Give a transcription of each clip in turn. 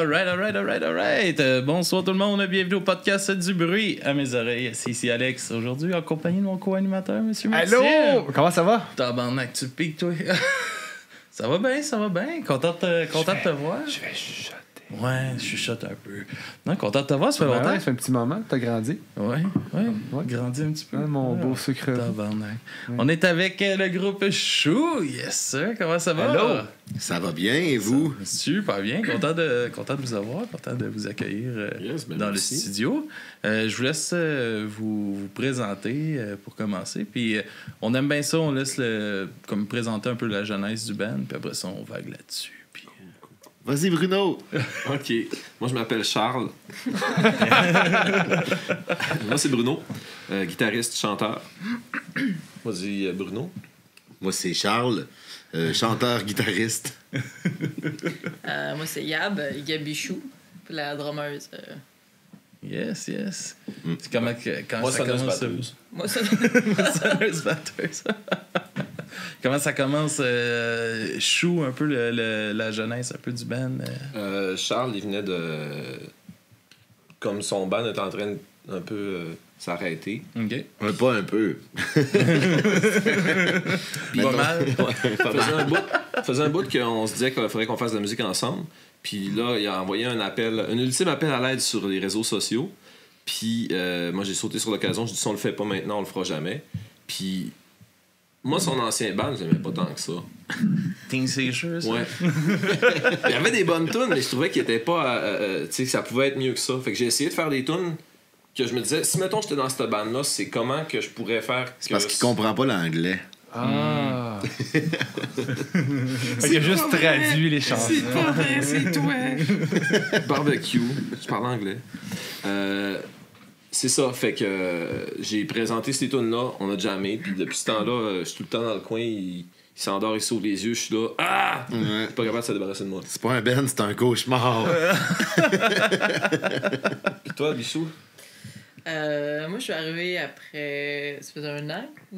Alright. Bonsoir tout le monde, bienvenue au podcast du bruit à mes oreilles. C'est ici Alex, aujourd'hui en compagnie de mon co-animateur, Monsieur Maxime. Allô! Comment ça va? Tabarnak, tu piques, toi. Ça va bien. Content de te voir. Je vais chuchoter. Ouais, je chuchote un peu. Non, content de te voir, ça fait longtemps. Ça fait un petit moment, t'as grandi. Ouais. Grandi un petit peu. Mon beau sucre. Tabarnak. On est avec le groupe Chou. Yes, sir. Comment ça va? Hello. Ça va bien, et vous? Super bien. Content de vous avoir. Content de vous accueillir dans le studio. Je vous laisse vous présenter pour commencer. Puis on aime bien ça. On laisse comme présenter un peu la jeunesse du band. Puis après ça, on vague là-dessus. Puis, Vas-y, Bruno. OK. Moi, je m'appelle Charles. Moi, c'est Bruno, guitariste, chanteur. Vas-y, Bruno. Moi, c'est Charles, chanteur, guitariste. Moi, c'est Gabichou, la drummeuse. Yes. C'est comment quand Moi, ça commence? Moi, ça... Sonneuse batteuse. Comment ça commence? Chou, un peu la jeunesse un peu du band. Charles, il venait de... Comme son band est en train d'un peu s'arrêter. OK. Pas un peu. Pas mal. Faisait un bout qu'on se disait qu'il faudrait qu'on fasse de la musique ensemble. Puis là, il a envoyé un ultime appel à l'aide sur les réseaux sociaux. Puis moi, j'ai sauté sur l'occasion. Je dis, si on le fait pas maintenant, on le fera jamais. Puis moi, son ancien band, j'aimais pas tant que ça. Teen Seizures? Ouais. Il y avait des bonnes tunes, mais je trouvais qu'il était pas... tu sais, que ça pouvait être mieux que ça. Fait que j'ai essayé de faire des tunes que je me disais, si mettons j'étais dans cette band-là, c'est comment que je pourrais faire... C'est parce qu'il comprend pas l'anglais. Ah! Fait qu'il a juste traduit les chansons. C'est pas vrai, c'est toi! Barbecue. Je parle anglais. C'est ça, fait que j'ai présenté ces tunes-là, on a jammé, puis depuis ce temps-là, je suis tout le temps dans le coin, il s'endort, il s'ouvre les yeux, je suis là, je suis pas capable de se débarrasser de moi. C'est pas un band, c'est un cauchemar. Puis toi, Bichou? moi, je suis arrivée après... Ça faisait 1 an que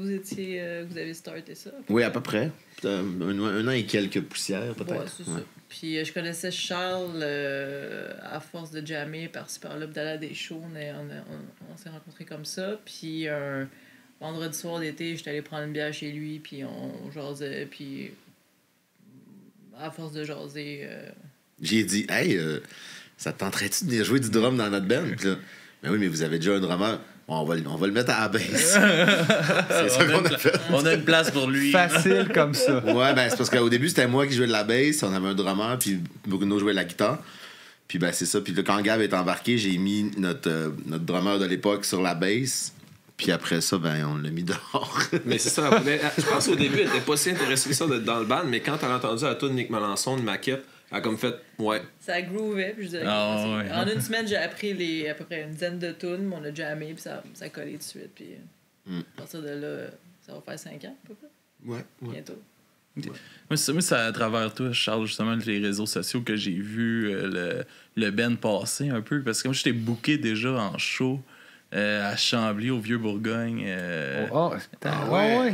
vous avez starté ça? Oui, à peu près. Un an et quelques poussières, peut-être. Ouais, c'est ça. Puis je connaissais Charles à force de jammer par-ci par-là, d'aller à des shows. On s'est rencontrés comme ça. Puis un vendredi soir d'été, j'étais allée prendre une bière chez lui, puis on jasait. Puis à force de jaser... J'ai dit, hey, ça te tenterait-tu de venir jouer du drum dans notre band? Puis là, ben oui, mais vous avez déjà un drummer. Bon, on va le mettre à la baisse. C'est ça qu'on a fait. On a une place pour lui. Facile comme ça. Ouais, ben c'est parce qu'au début, c'était moi qui jouais de la basse. On avait un drummer, puis Bruno jouait de la guitare. Puis ben c'est ça. Puis là, quand Gab est embarqué, j'ai mis notre drummer de l'époque sur la basse. Puis après ça, ben on l'a mis dehors. Mais c'est ça. Je pense qu'au début, elle était pas si intéressée que ça d'être dans le band, mais quand elle a entendu la tune Nick Melançon, une maquette, elle a comme fait, ouais. Ça groovait, puis je disais, ouais. En 1 semaine, j'ai appris à peu près une dizaine de tunes, on a jammé, puis ça collait tout de suite. Puis à partir de là, ça va faire 5 ans, à peu près. Ouais. Bientôt. Okay. Moi, c'est à travers toi, Charles, justement, les réseaux sociaux que j'ai vu le band passer un peu. Parce que moi, j'étais booké déjà en show à Chambly, au Vieux-Bourgogne. Il y a ouais.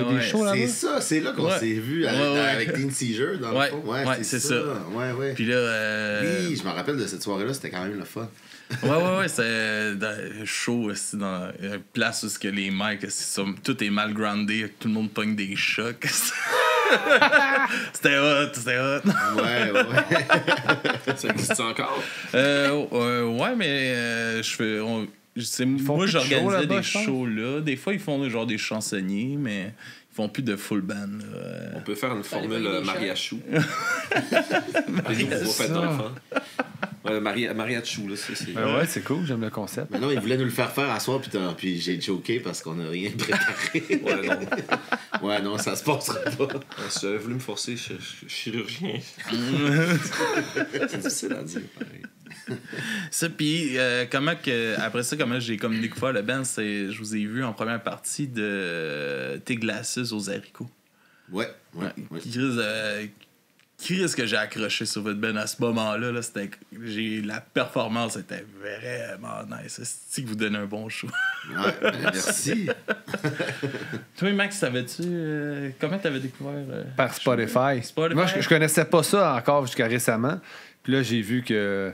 des shows là-bas. C'est ça, c'est là qu'on s'est vu avec Teen Seizure, dans le fond. Ouais, c'est ça. Ouais. Puis là... Oui, je me rappelle de cette soirée-là, c'était quand même le fun. Ouais, c'est chaud aussi, dans une place où que les mics, tout est mal groundé, tout le monde pogne des chocs. C'était hot. Ouais. Ça existe encore? Ouais, mais moi, j'organisais des shows là. Des fois, ils font genre des chansonniers, mais ils font plus de full band. Là. On peut faire une formule mariachou. Mariachou, là, c'est... Ouais, c'est cool, j'aime le concept. Mais non, il voulait nous le faire à soir, puis j'ai choqué parce qu'on n'a rien préparé. Ouais, non, ça se passera pas. Si j'avais voulu me forcer, je suis chirurgien. C'est difficile à dire, pareil. Ça, puis après ça, comment j'ai comme découvert le band, je vous ai vu en première partie de Tes glaces aux haricots. Ouais. Qui risque que j'ai accroché sur votre band à ce moment-là? Là, la performance était vraiment nice. C'est que vous donnez un bon show. Ouais, merci. Toi, Max, savais-tu comment t'avais découvert? Par Spotify. Moi, je connaissais pas ça encore jusqu'à récemment. Puis là, j'ai vu que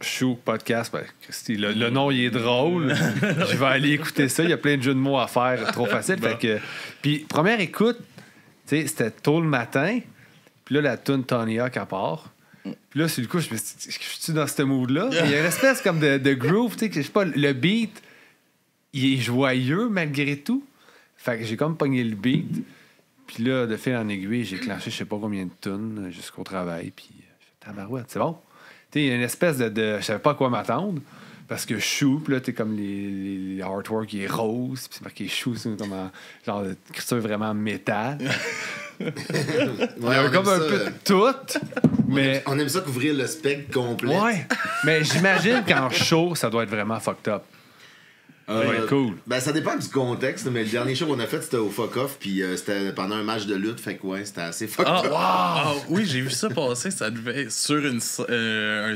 Chou Podcast, ben, le nom, il est drôle. Je vais aller écouter ça. Il y a plein de jeux de mots à faire, trop facile. Fait que... Puis, première écoute, tu sais, c'était tôt le matin. Puis là, la toune Tony Hawk à part. Puis là, sur le coup, je me suis dit, je suis dans ce mood-là. Il y a une espèce comme de groove, tu sais, que je sais pas, le beat, il est joyeux malgré tout. Fait que j'ai comme pogné le beat. Puis là, de fil en aiguille, j'ai clenché je sais pas combien de tunes jusqu'au travail. Puis j'ai fait tabarouette, c'est bon. Tu sais, il y a une espèce de je savais pas à quoi m'attendre. Parce que Chou, puis là, t'es comme les artwork, il est rose. Puis c'est marqué Chou, c'est comme un genre d'écriture vraiment métal. Il y avait comme un peu de tout. Mais... On aime ça couvrir le spectre complet. Ouais. Mais j'imagine qu'en show, ça doit être vraiment fucked up. Cool. Ben, ça dépend du contexte, mais le dernier show qu'on a fait, c'était au Fuck Off, puis c'était pendant un match de lutte, fait que ouais, c'était assez fucked up. Oui, j'ai vu ça passer, ça devait être sur un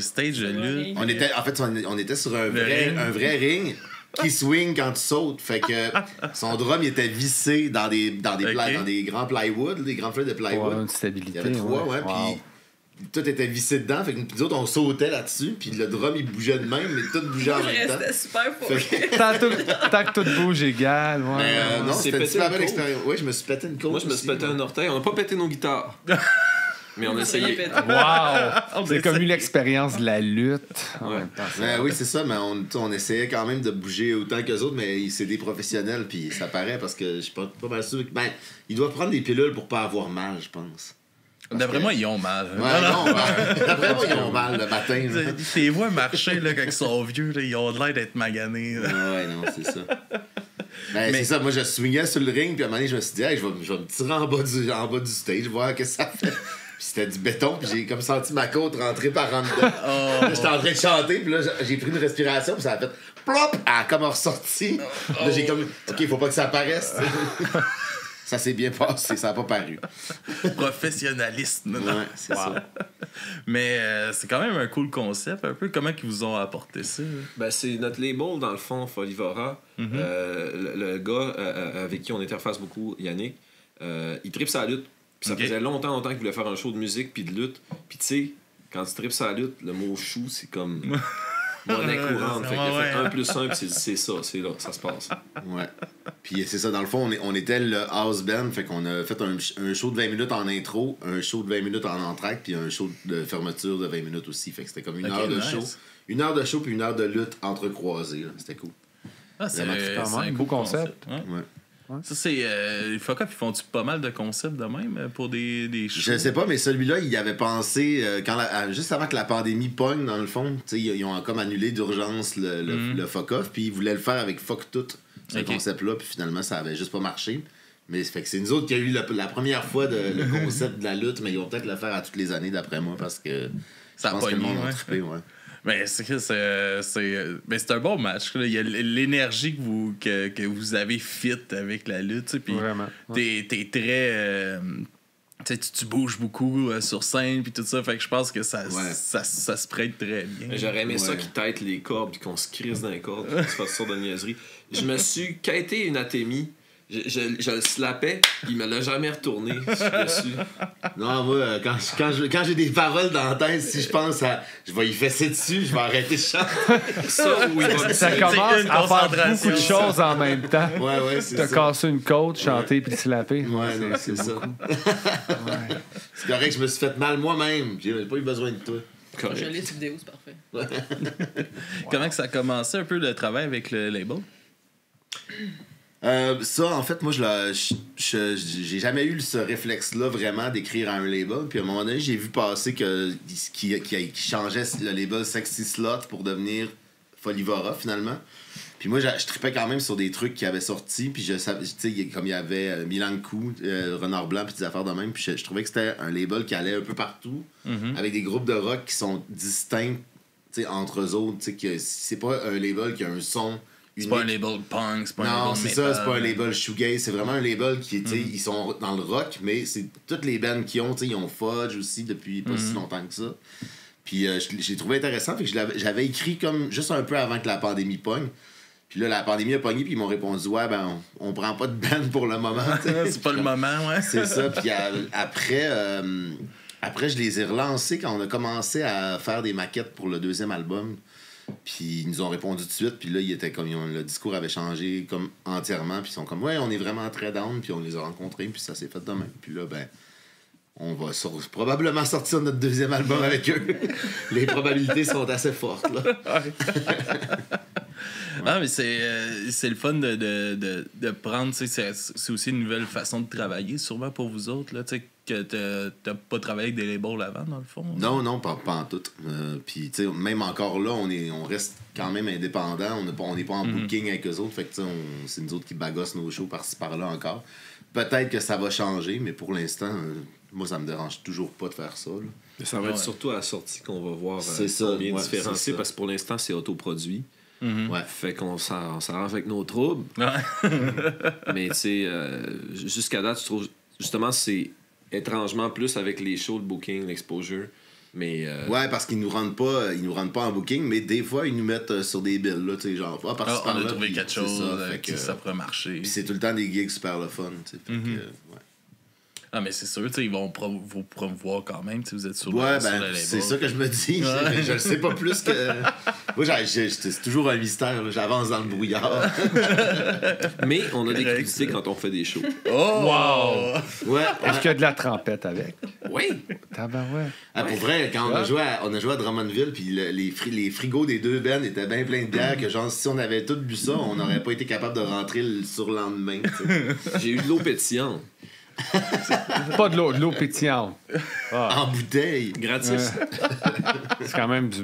stage de lutte. On était sur un vrai ring qui swing quand tu sautes, fait que son drum il était vissé dans des grands plywood, des grands feuilles de plywood. Ouais, une stabilité. Il y avait 3, puis tout était vissé dedans, fait que nous autres on sautait là-dessus, puis le drum il bougeait de même, mais tout bougeait en même temps. C'était super fou. Tant que tout bouge égal. Ouais. Mais non, c'était une super belle expérience. Oui, je me suis pété une côte. Moi, je me suis pété un orteil. On n'a pas pété nos guitares. Mais on a essayé. Wow! C'est comme une expérience de la lutte. Oui, c'est ça, mais on essayait quand même de bouger autant qu'eux autres, mais c'est des professionnels, puis ça paraît parce que je suis pas mal sûr. Ben, ils doivent prendre des pilules pour pas avoir mal, je pense. D'après moi, ils ont mal. D'après moi, ils ont mal le matin. Tu les vois marcher là, quand ils sont vieux, là, ils ont l'air d'être maganés. Ouais, non, c'est ça. Ben, c'est ça, moi je swingais sur le ring, puis à un moment donné, je me suis dit, hey, je vais me tirer en bas du stage, voir ce que ça fait. Puis c'était du béton, puis j'ai comme senti ma côte rentrer par en dedans. Là, j'étais en train de chanter, puis là, j'ai pris une respiration, puis ça a fait plop! Elle a comme ressorti. Là, j'ai comme, OK, faut pas que ça apparaisse. Ça s'est bien passé, ça n'a pas paru. Professionnalisme. Ouais, c'est ça. Mais c'est quand même un cool concept, un peu. Comment ils vous ont apporté ça? Ben, c'est notre label, dans le fond, Folivora. Le gars avec qui on interface beaucoup, Yannick, il tripe sa lutte. Puis ça faisait longtemps qu'il voulait faire un show de musique puis de lutte. Puis tu sais, quand tu tripes sa lutte, le mot chou, c'est comme... monnaie courante. Fait qu'il a fait 1 plus 1, puis c'est ça, c'est là, ça se passe. Ouais. Puis c'est ça, dans le fond, on était le house band, fait qu'on a fait un show de 20 minutes en intro, un show de 20 minutes en entracte, puis un show de fermeture de 20 minutes aussi. Fait que c'était comme une heure de show. Une heure de show, puis une heure de lutte entrecroisée. C'était cool. C'est un beau concept. Ouais. Ça, c'est. Fuck Off, ils font pas mal de concepts de même pour des shows? Je sais pas, mais celui-là, il avait pensé, juste avant que la pandémie pogne, dans le fond, ils ont comme annulé d'urgence le Fuck Off, puis ils voulaient le faire avec Fuck Tout, ce concept-là, puis finalement, ça avait juste pas marché. Mais fait que c'est nous autres qui a eu la première fois le concept de la lutte, mais ils vont peut-être le faire à toutes les années, d'après moi, parce que ça je pense que le monde a trippé, ouais. Mais c'est un bon match. Là. Il y a l'énergie que vous avez fit avec la lutte. Puis t'es très... tu bouges beaucoup sur scène puis tout ça. Fait que je pense que ça se prête très bien. J'aurais aimé ça qu'ils têtent les cordes puis qu'on se crisse dans les cordes qu'on se fasse ça de niaiserie. Je me suis quêté une atémie. Je le slappais, il me l'a jamais retourné. Je suis dessus. Non, moi, quand j'ai des paroles dans la tête, si je pense à. Je vais y fesser dessus, je vais arrêter de chanter. Ça commence à faire beaucoup de choses en même temps. Ouais, c'est ça. T'as cassé une côte, chanter puis slapper. Ouais, non, c'est ça. C'est correct, je me suis fait mal moi-même. J'ai pas eu besoin de toi. Je lis cette vidéo, c'est parfait. Comment que ça a commencé un peu le travail avec le label? Ça, en fait, moi, j'ai jamais eu ce réflexe-là vraiment d'écrire à un label. Puis à un moment donné, j'ai vu passer qu'il changeait le label Sexy Slot pour devenir Folivora, finalement. Puis moi, je trippais quand même sur des trucs qui avaient sorti. Puis je savais, tu sais, comme il y avait Milan Coup, Renard Blanc, puis des affaires de même. Puis je trouvais que c'était un label qui allait un peu partout, avec des groupes de rock qui sont distincts, tu sais, entre eux autres. Tu sais, c'est pas un label qui a un son. C'est pas un label punk, c'est pas un label metal. Non, c'est ça, c'est pas un label shoegaze, c'est vraiment un label qui, tu sais, ils sont dans le rock, mais c'est toutes les bands qu'ils ont, tu sais, ils ont Fudge aussi depuis pas si longtemps que ça. Puis j'ai trouvé intéressant, fait que j'avais écrit comme juste un peu avant que la pandémie pogne. Puis là, la pandémie a pogné, puis ils m'ont répondu, ouais, ben, on prend pas de band pour le moment. C'est pas le moment, ouais. C'est ça, puis après après, je les ai relancés quand on a commencé à faire des maquettes pour le deuxième album. Puis ils nous ont répondu tout de suite. Puis là, le discours avait changé comme entièrement. Puis ils sont comme, ouais, on est vraiment très down. Puis on les a rencontrés. Puis ça s'est fait de même. Puis là, ben, on va probablement sortir notre deuxième album avec eux. Les probabilités sont assez fortes, là. Ah, mais c'est le fun de prendre, c'est aussi une nouvelle façon de travailler, sûrement pour vous autres, là, tu sais, que t'as pas travaillé avec des labels avant, dans le fond. Non, pas en tout. Puis, tu sais, même encore là, on reste quand même indépendant. On n'est pas en booking avec eux autres. Fait que, tu sais, c'est nous autres qui bagossent nos shows par-ci par-là encore. Peut-être que ça va changer, mais pour l'instant, moi, ça me dérange toujours pas de faire ça, là. Ça va être surtout à la sortie qu'on va voir bien différencier, parce que pour l'instant, c'est autoproduit. Ouais. Fait qu'on s'arrange avec nos troubles. Mais tu sais, jusqu'à date, je trouve justement c'est étrangement plus avec les shows, le booking, l'exposure. Mais ouais, parce qu'ils nous rendent pas en booking, mais des fois ils nous mettent sur des bills là, tu sais, genre on a trouvé quelque chose ça pourrait marcher. Puis c'est tout le temps des gigs super le fun, tu sais. Ouais. Ah, mais c'est sûr, ils vont vous promouvoir quand même, vous êtes sur le label. C'est ça que je me dis. Je le sais pas plus que. Moi, c'est toujours un mystère. Là. J'avance dans le brouillard. Mais on a des critiques quand on fait des shows. Oh! Wow! Ouais. Est-ce qu'il y a de la trompette avec? Oui! Tabarouette. Pour vrai, quand on a joué à Drummondville, puis les frigos des deux bands étaient bien pleins de bière, que genre, si on avait tous bu ça, on n'aurait pas été capable de rentrer le surlendemain. J'ai eu de l'eau pétillante. Pas de l'eau pétillante. Ah. En bouteille. Gratis. C'est quand même du.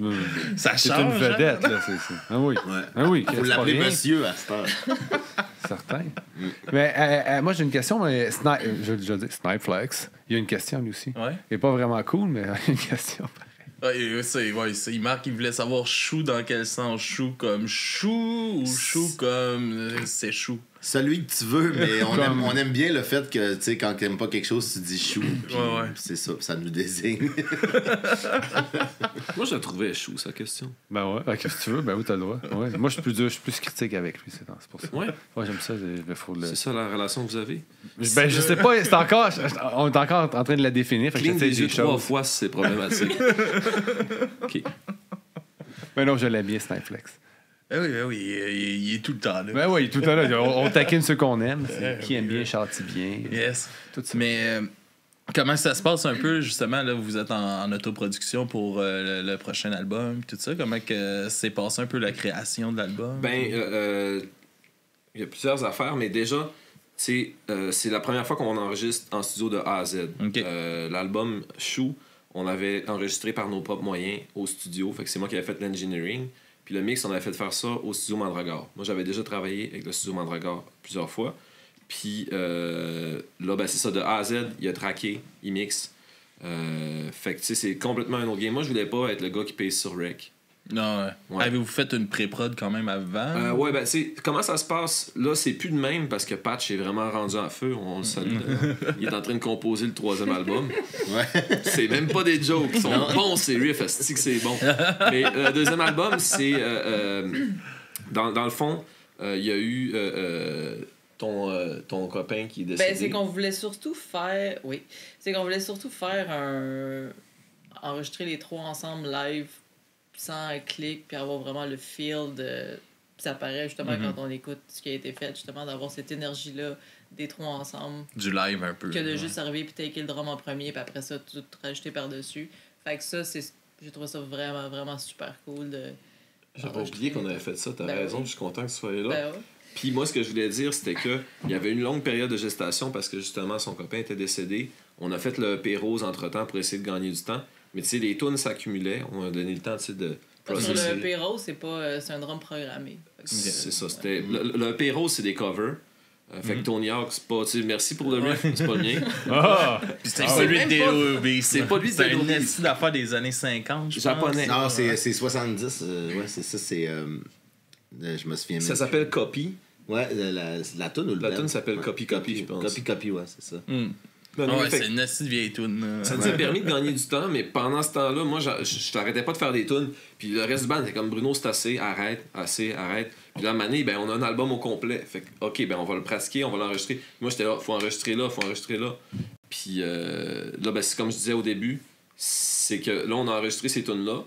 Ça c'est change, une vedette, là. Ah oui. Ouais. Ah oui. Faut l'appeler monsieur à cette heure. Certain. Mais moi, j'ai une question. Mais je dis Snipeflex. Il y a une question, lui aussi. Ouais. Il n'est pas vraiment cool, mais une question. Il marque qu'il voulait savoir chou dans quel sens. Chou comme chou ou chou comme c'est chou. Celui que tu veux, mais on aime bien le fait que, tu sais, quand t'aimes pas quelque chose, tu dis chou. Puis c'est ça nous désigne. Moi, je la trouvais chou, sa question. Ben ouais, qu'est-ce que tu veux? Ben oui, t'as le droit. Ouais. Moi, je suis plus critique avec lui, c'est pour ça. Ouais. Ouais, j'aime ça. C'est ça la relation que vous avez? Ben, je sais pas, on est encore en train de la définir. Cligne des yeux 3 fois si c'est problématique. OK. Ben non, je l'aime bien, Snipeflex. Oui, il est tout le temps là. Ben oui, tout le temps là. On taquine ceux qu'on aime. Qui aime bien, châtie bien. Yes. Tout ça. Mais comment ça se passe un peu, justement, là, vous êtes en autoproduction pour le prochain album, tout ça. Comment que s'est passé un peu la création de l'album? Ben, il y a plusieurs affaires, mais déjà, c'est la première fois qu'on enregistre en studio de A à Z. Okay. L'album Chou, on l'avait enregistré par nos propres moyens au studio. Fait que c'est moi qui avais fait l'engineering. Puis le mix, on avait fait faire ça au studio Mandragore. Moi, j'avais déjà travaillé avec le studio Mandragore plusieurs fois. Puis là, ben, c'est ça, de A à Z, il a tracké, il mixe. Fait que, tu sais, c'est complètement un autre game. Moi, je voulais pas être le gars qui paye sur rec. Non, ouais. Avez-vous fait une pré-prod quand même avant? Ouais, ben, tu sais, comment ça se passe? Là, c'est plus de même parce que Patch est vraiment rendu en feu. On le salue. Il est en train de composer le 3e album. Ouais. C'est même pas des jokes. Ils sont bons, ces riffs. Est-ce que c'est bon? Mais le 2e album, c'est... dans le fond, il y a eu... ton copain qui est décédé. Ben, c'est qu'on voulait surtout faire... Oui. C'est qu'on voulait surtout faire enregistrer les 3 ensemble live sans clic, puis avoir vraiment le feel de... Ça paraît justement quand on écoute ce qui a été fait, justement, d'avoir cette énergie-là des 3 ensemble. Du live un peu. Que de juste arriver puis taker le drum en premier, puis après ça, tout rajouter par-dessus. Fait que ça, j'ai trouvé ça vraiment, vraiment super cool. J'avais oublié qu'on avait fait ça, t'as raison, je suis content que tu sois là. Ben ouais. Puis moi, ce que je voulais dire, c'était qu'il y avait une longue période de gestation parce que justement, son copain était décédé. On a fait le EP Rose entre-temps pour essayer de gagner du temps. Mais tu sais, les tunes s'accumulaient. On a donné le temps, tu sais, de processer. Sur le EP Rose, c'est un drum programmé. C'est ça. C'était, le EP Rose, c'est des covers. Fait que Tony Hawk, c'est pas... Tu sais, merci pour le riff, c'est pas le mien. C'est pas lui de D.O.B. C'est pas lui de D.O.B. C'est une D.O.B. d'affaires des années 50, je Japonais. Non, c'est 70. Ouais, c'est ça, c'est... je me souviens même. Ça s'appelle Copy. Ouais, la toune ou le band? La toune s'appelle Copy, je pense. Copy, ouais, c'est ça. Ouais, c'est une assez vieille toune. Ça nous a permis de gagner du temps, mais pendant ce temps-là, moi, je t'arrêtais pas de faire des tunes. Puis le reste du band, c'était comme Bruno, c'est assez, arrête. Puis là, à un moment donné, ben, on a un album au complet. Fait que, OK, ben, on va le pratiquer, on va l'enregistrer. Moi, j'étais là, faut enregistrer là. Puis là, ben, c'est comme je disais au début, c'est que là, on a enregistré ces tunes-là,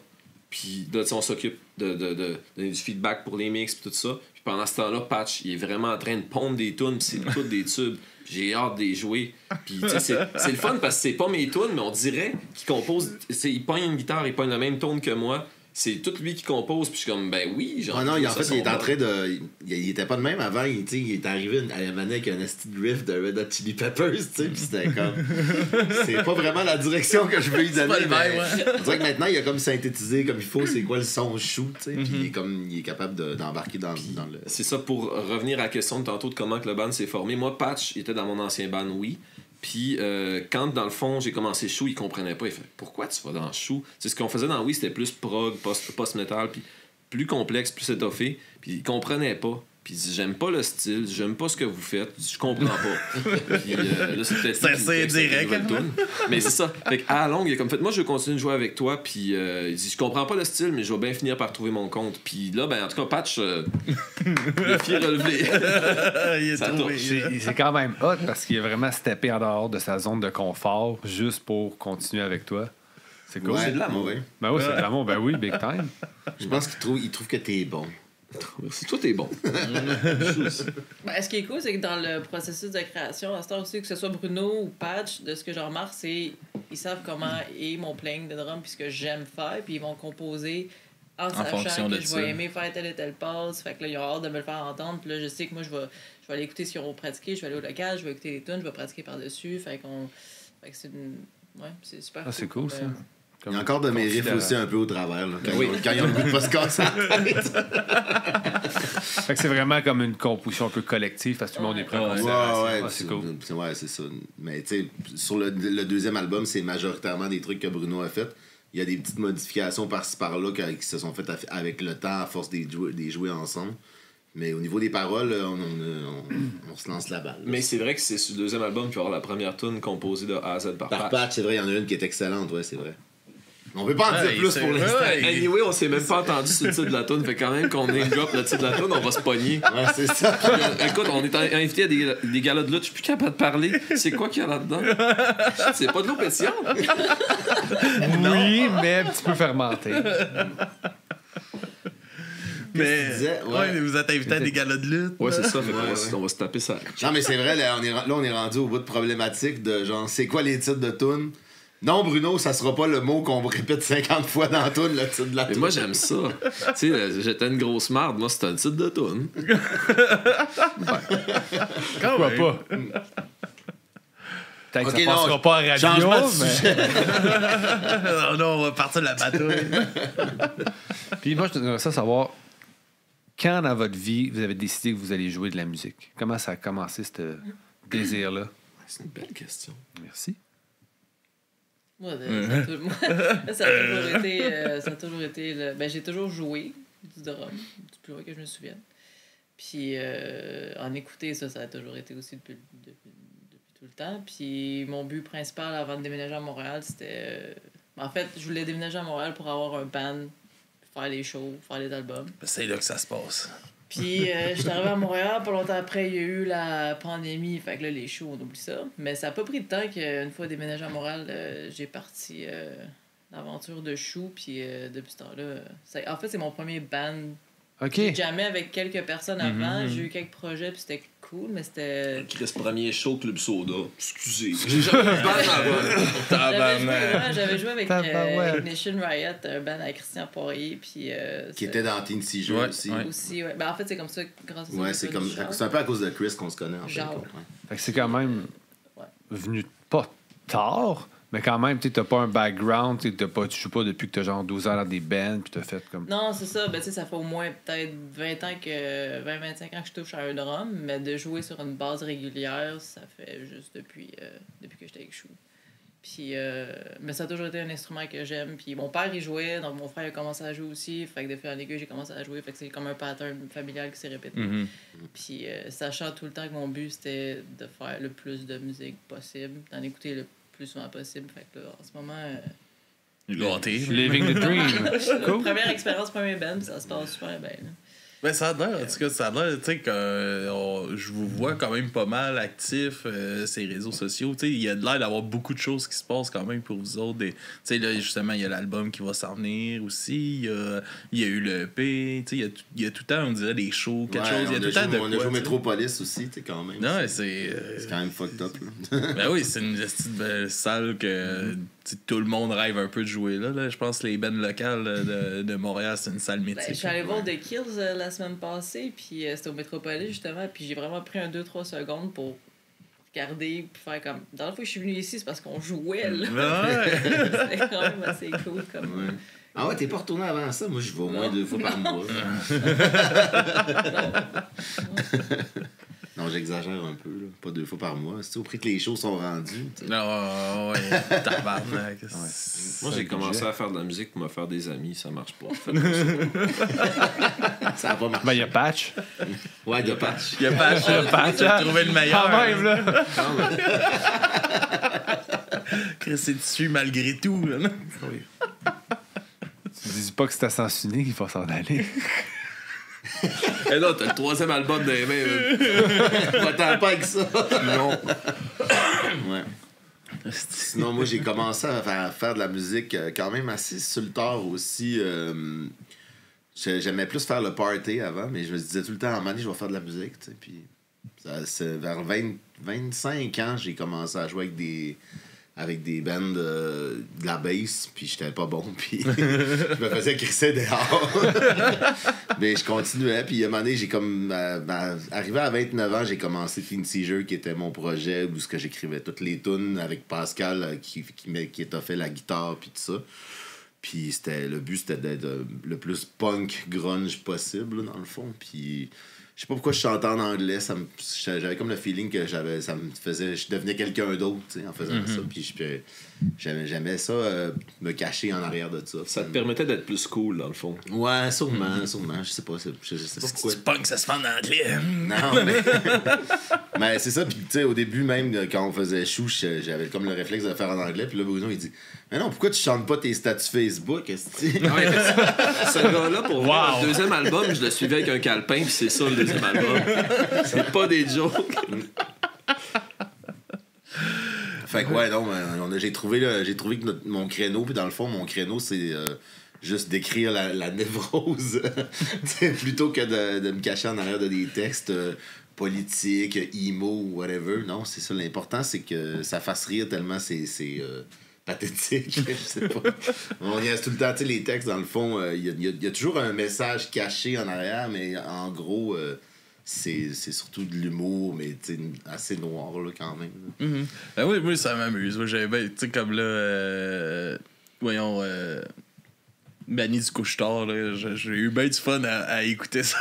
puis là, on s'occupe de donner du feedback pour les mix, puis tout ça. Puis pendant ce temps-là, Patch, il est vraiment en train de pondre des tunes, puis c'est toutes des tubes. J'ai hâte de les jouer. Puis, tu sais, c'est le fun parce que c'est pas mes tunes, mais on dirait qu'il compose. Il pogne une guitare, il pogne le même tone que moi. C'est tout lui qui compose, puis je suis comme, ben oui, genre. Non, en fait, il est en train de. Il était pas de même avant, il est arrivé à la manette avec un esti de riff de Red Hot Chili Peppers, tu sais, puis c'était comme. C'est pas vraiment la direction que je veux lui donner. On dirait que maintenant, il a comme synthétisé comme il faut, c'est quoi le son chou, tu sais, puis il est capable d'embarquer dans le. C'est ça, pour revenir à la question de tantôt de comment que le band s'est formé. Moi, Patch, il était dans mon ancien band, oui. Puis quand, dans le fond, j'ai commencé Chou, il comprenait pas. Il fait « Pourquoi tu vas dans Chou? » C'est ce qu'on faisait dans Oui, c'était plus prog, post-metal, puis plus complexe, plus étoffé. Puis il comprenait pas. Puis il dit « J'aime pas le style, j'aime pas ce que vous faites, je comprends pas. » Puis là, c'est peut-être... C'est direct. Mais c'est ça. Fait qu'à la longue, il a comme fait « Moi, je veux continuer de jouer avec toi. » Puis il dit « Je comprends pas le style, mais je vais bien finir par trouver mon compte. » Puis là, ben en tout cas, Patch, le pied relevé. Ça touche. C'est quand même hot parce qu'il a vraiment steppé en dehors de sa zone de confort juste pour continuer avec toi. C'est cool. Ouais, c'est de l'amour. Ouais. Ben oui, c'est de l'amour. Ben oui, big time. Je pense qu'il trouve que t'es bon. Merci, toi, t'es bon. Ce qui est cool, c'est que dans le processus de création, à ce temps aussi, que ce soit Bruno ou Patch, de ce que je remarque, c'est ils savent comment est mon playing de drum puis ce que j'aime faire, puis ils vont composer en sachant que je vais aimer faire telle et telle passe. Fait que là, ils ont hâte de me le faire entendre. Puis là, je sais que moi, je vais aller écouter ce qu'ils ont pratiqué, je vais aller au local, je vais écouter les tunes, je vais pratiquer par-dessus. Fait que c'est c'est super cool. C'est cool, ça. Il y a encore de mes riffs aussi un peu au travers, là, quand ils ont le goût de pas se casser la tête. Fait que c'est vraiment comme une composition un peu collective parce que tout le monde est prêt à ouais, c'est cool. Ouais, c'est ça. Mais tu sais, sur le deuxième album, c'est majoritairement des trucs que Bruno a fait. Il y a des petites modifications par-ci par-là qui se sont faites avec le temps à force des jouer ensemble. Mais au niveau des paroles, on se lance la balle. Mais c'est vrai que c'est sur le deuxième album qu'il va y avoir la première tune composée de A à Z par Patch. C'est vrai, il y en a une qui est excellente, ouais, c'est vrai. On peut pas en dire plus pour l'instant. Anyway, on s'est même pas entendu sur le titre de la tune. Fait quand même qu'on name drop le titre de la tune, on va se pogner. Ouais, c'est ça. Puis, écoute, on est invité à des galas de lutte. Je suis plus capable de parler. C'est quoi qu'il y a là-dedans? C'est pas de l'eau pétillante? Oui, mais un petit peu fermenté. Mais vous êtes invité à des galas de lutte. Ouais, c'est ça. On va se taper ça. Non, mais c'est vrai, là, on est rendu au bout de problématique de genre, c'est quoi les titres de tunes? Non, Bruno, ça sera pas le mot qu'on répète 50 fois dans la toune, le titre de la toune. Mais moi, j'aime ça. Tu sais, j'étais une grosse marde. Moi, c'était un titre de toune. Pourquoi pas? Peut-être que ça passera pas à radio, mais... non, on va partir de la bataille. Puis moi, je voudrais savoir, quand dans votre vie, vous avez décidé que vous allez jouer de la musique? Comment ça a commencé, ce désir-là? C'est une belle question. Merci. Moi, ça a toujours été j'ai toujours joué du drum, du plus loin que je me souvienne. Puis en écouter, ça a toujours été aussi depuis tout le temps. Puis mon but principal avant de déménager à Montréal, c'était... en fait, je voulais déménager à Montréal pour avoir un band, faire les shows, faire les albums. C'est là que ça se passe. Puis je suis arrivée à Montréal, pas longtemps après, il y a eu la pandémie, fait que là, les shows, on oublie ça. Mais ça n'a pas pris de temps qu'une fois déménagé à Montréal, j'ai parti l'aventure de Chou, puis depuis ce temps-là... en fait, c'est mon premier band. J'ai jamais avec quelques personnes avant, j'ai eu quelques projets, puis c'était cool, mais c'était... Chris, premier show Club Soda. Excusez. J'ai jamais eu band avant. J'avais joué avec Ignition Riot, un band avec Christian Poirier, puis... qui était dans Teen Seizure aussi. Aussi, ouais. Ben, en fait, c'est comme ça, grâce à ça. Ouais, c'est un peu à cause de Chris qu'on se connaît, en fait. Fait que c'est quand même venu pas tard, mais quand même, tu n'as pas un background, tu joues pas depuis que tu as genre 12 ans dans des bands, puis tu as fait comme... Non, c'est ça. Ben, ça fait au moins peut-être 20-25 ans que je touche à un drum, mais de jouer sur une base régulière, ça fait juste depuis que j'étais avec Chou. Puis, mais ça a toujours été un instrument que j'aime. Puis mon père, il jouait, donc mon frère a commencé à jouer aussi. Fait que de fil en aiguille, j'ai commencé à jouer. Fait que c'est comme un pattern familial qui s'est répété. Puis, sachant tout le temps que mon but, c'était de faire le plus de musique possible, d'en écouter le plus souvent possible. Fait que là, en ce moment... Living the dream. Cool. Première expérience, premier band, ça se passe super bien. Ben, ça a l'air, en tout cas, ça a l'air, tu sais, que je vous vois quand même pas mal actif ces réseaux sociaux. Tu sais, il y a de l'air d'avoir beaucoup de choses qui se passent quand même pour vous autres. Tu sais, là, justement, il y a l'album qui va s'en venir aussi. Il y a eu le EP. Tu sais, il y a tout le temps, on dirait, des shows, quelque chose. Il y a tout le temps de on a joué Metropolis aussi, tu sais, quand même. Non, c'est quand même fucked up, là. Ben oui, c'est une petite belle salle que tout le monde rêve un peu de jouer là. Je pense que les bands locales de Montréal, c'est une salle mythique. Je suis allé voir The Kills la semaine passée, puis c'était au Métropolis justement, puis j'ai vraiment pris 2-3 secondes pour regarder, puis faire comme. Dans le fois que je suis venu ici, c'est parce qu'on jouait là. C'était quand même assez cool comme. Ouais. Ah ouais, t'es pas retourné avant ça? Moi, je vais au moins 2 fois par mois. Non, j'exagère un peu, là. Pas 2 fois par mois. C'est au prix que les shows sont rendus. Non, ouais, tabarnak. Moi, j'ai commencé à faire de la musique pour me faire des amis. Ça marche pas. Ça a pas marché. Ben, il y a Patch. Ouais, il y a Patch. Il y a Patch. Tu as trouvé le meilleur. Quand même, là. Chris, c'est dessus malgré tout. Là. Oui. Tu dis pas que c'est à Sens Unique qu'il faut s'en aller. Et là, t'as le 3e album dans les mains. Pas pas avec ça. Non. Ouais. Sinon, moi, j'ai commencé à faire de la musique quand même assez sur le tard aussi. J'aimais plus faire le party avant, mais je me disais tout le temps, en année, je vais faire de la musique. Tu sais, puis vers 25 ans, j'ai commencé à jouer avec des bands de la bass, puis j'étais pas bon, puis je me faisais crisser dehors. Mais je continuais, puis à un moment donné, j'ai comme... arrivé à 29 ans, j'ai commencé Teen Seizure, qui était mon projet, où j'écrivais toutes les tunes avec Pascal, qui étoffait la guitare, puis tout ça. Puis le but, c'était d'être le plus punk grunge possible, dans le fond, puis... Je sais pas pourquoi je chantais en anglais, j'avais comme le feeling que je devenais quelqu'un d'autre, tu sais, en faisant ça, puis j'aimais ça, me cacher en arrière de ça. Ça te permettait d'être plus cool, dans le fond. Ouais, sûrement, je sais pas, je sais pas pourquoi. C'est punk, ça se fait en anglais. Non, mais... mais c'est ça, puis tu sais, au début, même, quand on faisait chou, j'avais comme le réflexe de le faire en anglais, puis là, Bruno, il dit « Mais non, pourquoi tu chantes pas tes statuts Facebook, est-ce que... » Ce gars-là, pour voir le 2e album, je le suivais avec un calepin, puis c'est ça, le 2e album. C'est pas des jokes. Fait que ouais, non, j'ai trouvé que mon créneau, puis dans le fond, mon créneau, c'est juste d'écrire la névrose, plutôt que de me cacher en arrière de des textes politiques, emo ou whatever. Non, c'est ça, l'important, c'est que ça fasse rire tellement c'est pathétique, je sais pas. On y a tout le temps, tu sais, les textes, dans le fond, il y a toujours un message caché en arrière, mais en gros... c'est surtout de l'humour, mais assez noir, là, quand même. Mm-hmm. Ben oui, ça m'amuse. Tu sais, comme là, voyons, Banni du couche-tard, là, j'ai eu bien du fun à écouter ça.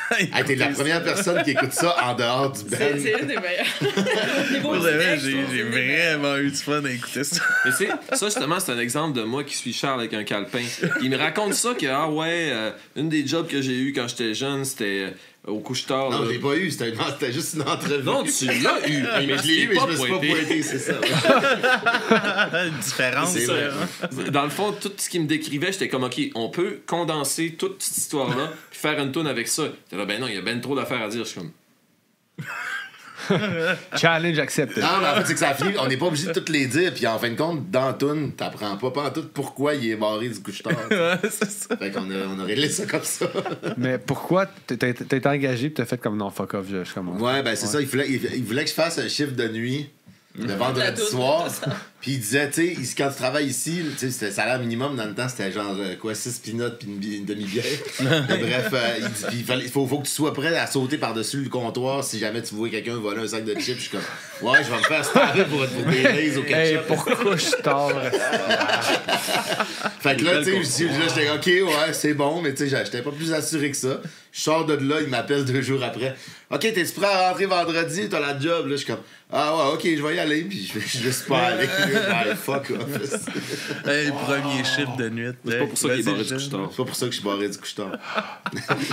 Hey, t'es la première personne qui écoute ça en dehors du band. C'est une des meilleures. J'ai vraiment eu du fun à écouter ça. Mais tu sais, ça justement, c'est un exemple de moi qui suis Charles avec un calepin. Il me raconte ça que, une des jobs que j'ai eu quand j'étais jeune, c'était au couche-tard. Non, là. je l'ai pas eu, c'était juste une entrevue. Non, tu l'as eu. Mais je l'ai eu, mais je me suis pas pointé, c'est ça. Différence. C'est vrai. Dans le fond, tout ce qu'il me décrivait, j'étais comme, OK, on peut condenser toute cette histoire-là puis faire une toune avec ça. J'étais là, ben non, il y a ben trop d'affaires à dire. Je suis comme... Challenge accepted. Non, mais en fait, c'est que ça a fini. On n'est pas obligé de toutes les dire. Puis en fin de compte, dans la toune, t'apprends pas en tout pourquoi il est barré du couche-tard. Ouais, c'est ça. Fait qu'on a réglé ça comme ça. Mais pourquoi t'as été engagé et t'as fait comme non, fuck off, je commence. Ouais, ben c'est ça. Il voulait que je fasse un chiffre de nuit le vendredi soir. Puis il disait, tu sais, quand tu travailles ici, tu sais, c'était salaire minimum dans le temps, c'était genre 6 peanuts puis une demi-bière. Bref, il faut que tu sois prêt à sauter par-dessus le comptoir si jamais tu vois quelqu'un voler un sac de chips. Je suis comme, ouais, je vais me faire starter pour des Lays au ketchup. Hey, pourquoi je tard? Fait que là, tu sais, j'étais OK, ouais, c'est bon, mais tu sais, j'étais pas plus assuré que ça. Je sors de là, il m'appelle 2 jours après. OK, t'es-tu prêt à rentrer vendredi? T'as la job. Là, je suis comme, ah ouais, OK, je vais y aller. Puis je vais juste pas aller. Fuck off. Hey, premier chiffre de nuit. C'est pas pour ça qu'il est barré du couche-tard. C'est pas pour ça que je suis barré du couche-tard.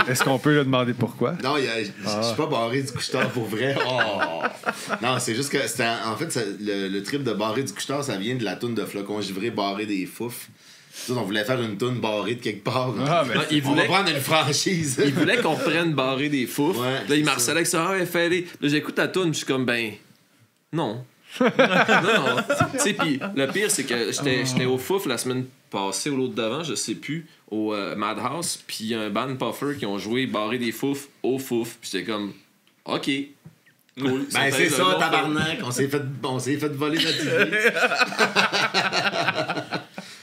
Est-ce qu'on peut lui demander pourquoi? Non, je suis pas barré du couche-tard pour vrai. Oh. Non, c'est juste que en fait, le trip de barré du couche-tard, ça vient de la toune de Flocon Givré, barré des fouf. On voulait faire une toune barrée de quelque part. Ah, ben, on va prendre une franchise. Il voulait qu'on prenne barrée des Fouf. Ouais, là, il marcelait avec ça. Ah, fallait. Là, j'écoute ta toune, je suis comme, ben. Non. non. Tu sais, puis le pire, c'est que j'étais au Fouf la semaine passée ou l'autre d'avant, je sais plus, au Madhouse, puis il y a un band Puffer qui ont joué barré des Fouf au Fouf. Puis j'étais comme, OK. Cool. Ben, c'est ça, tabarnak. On s'est fait voler notre idée.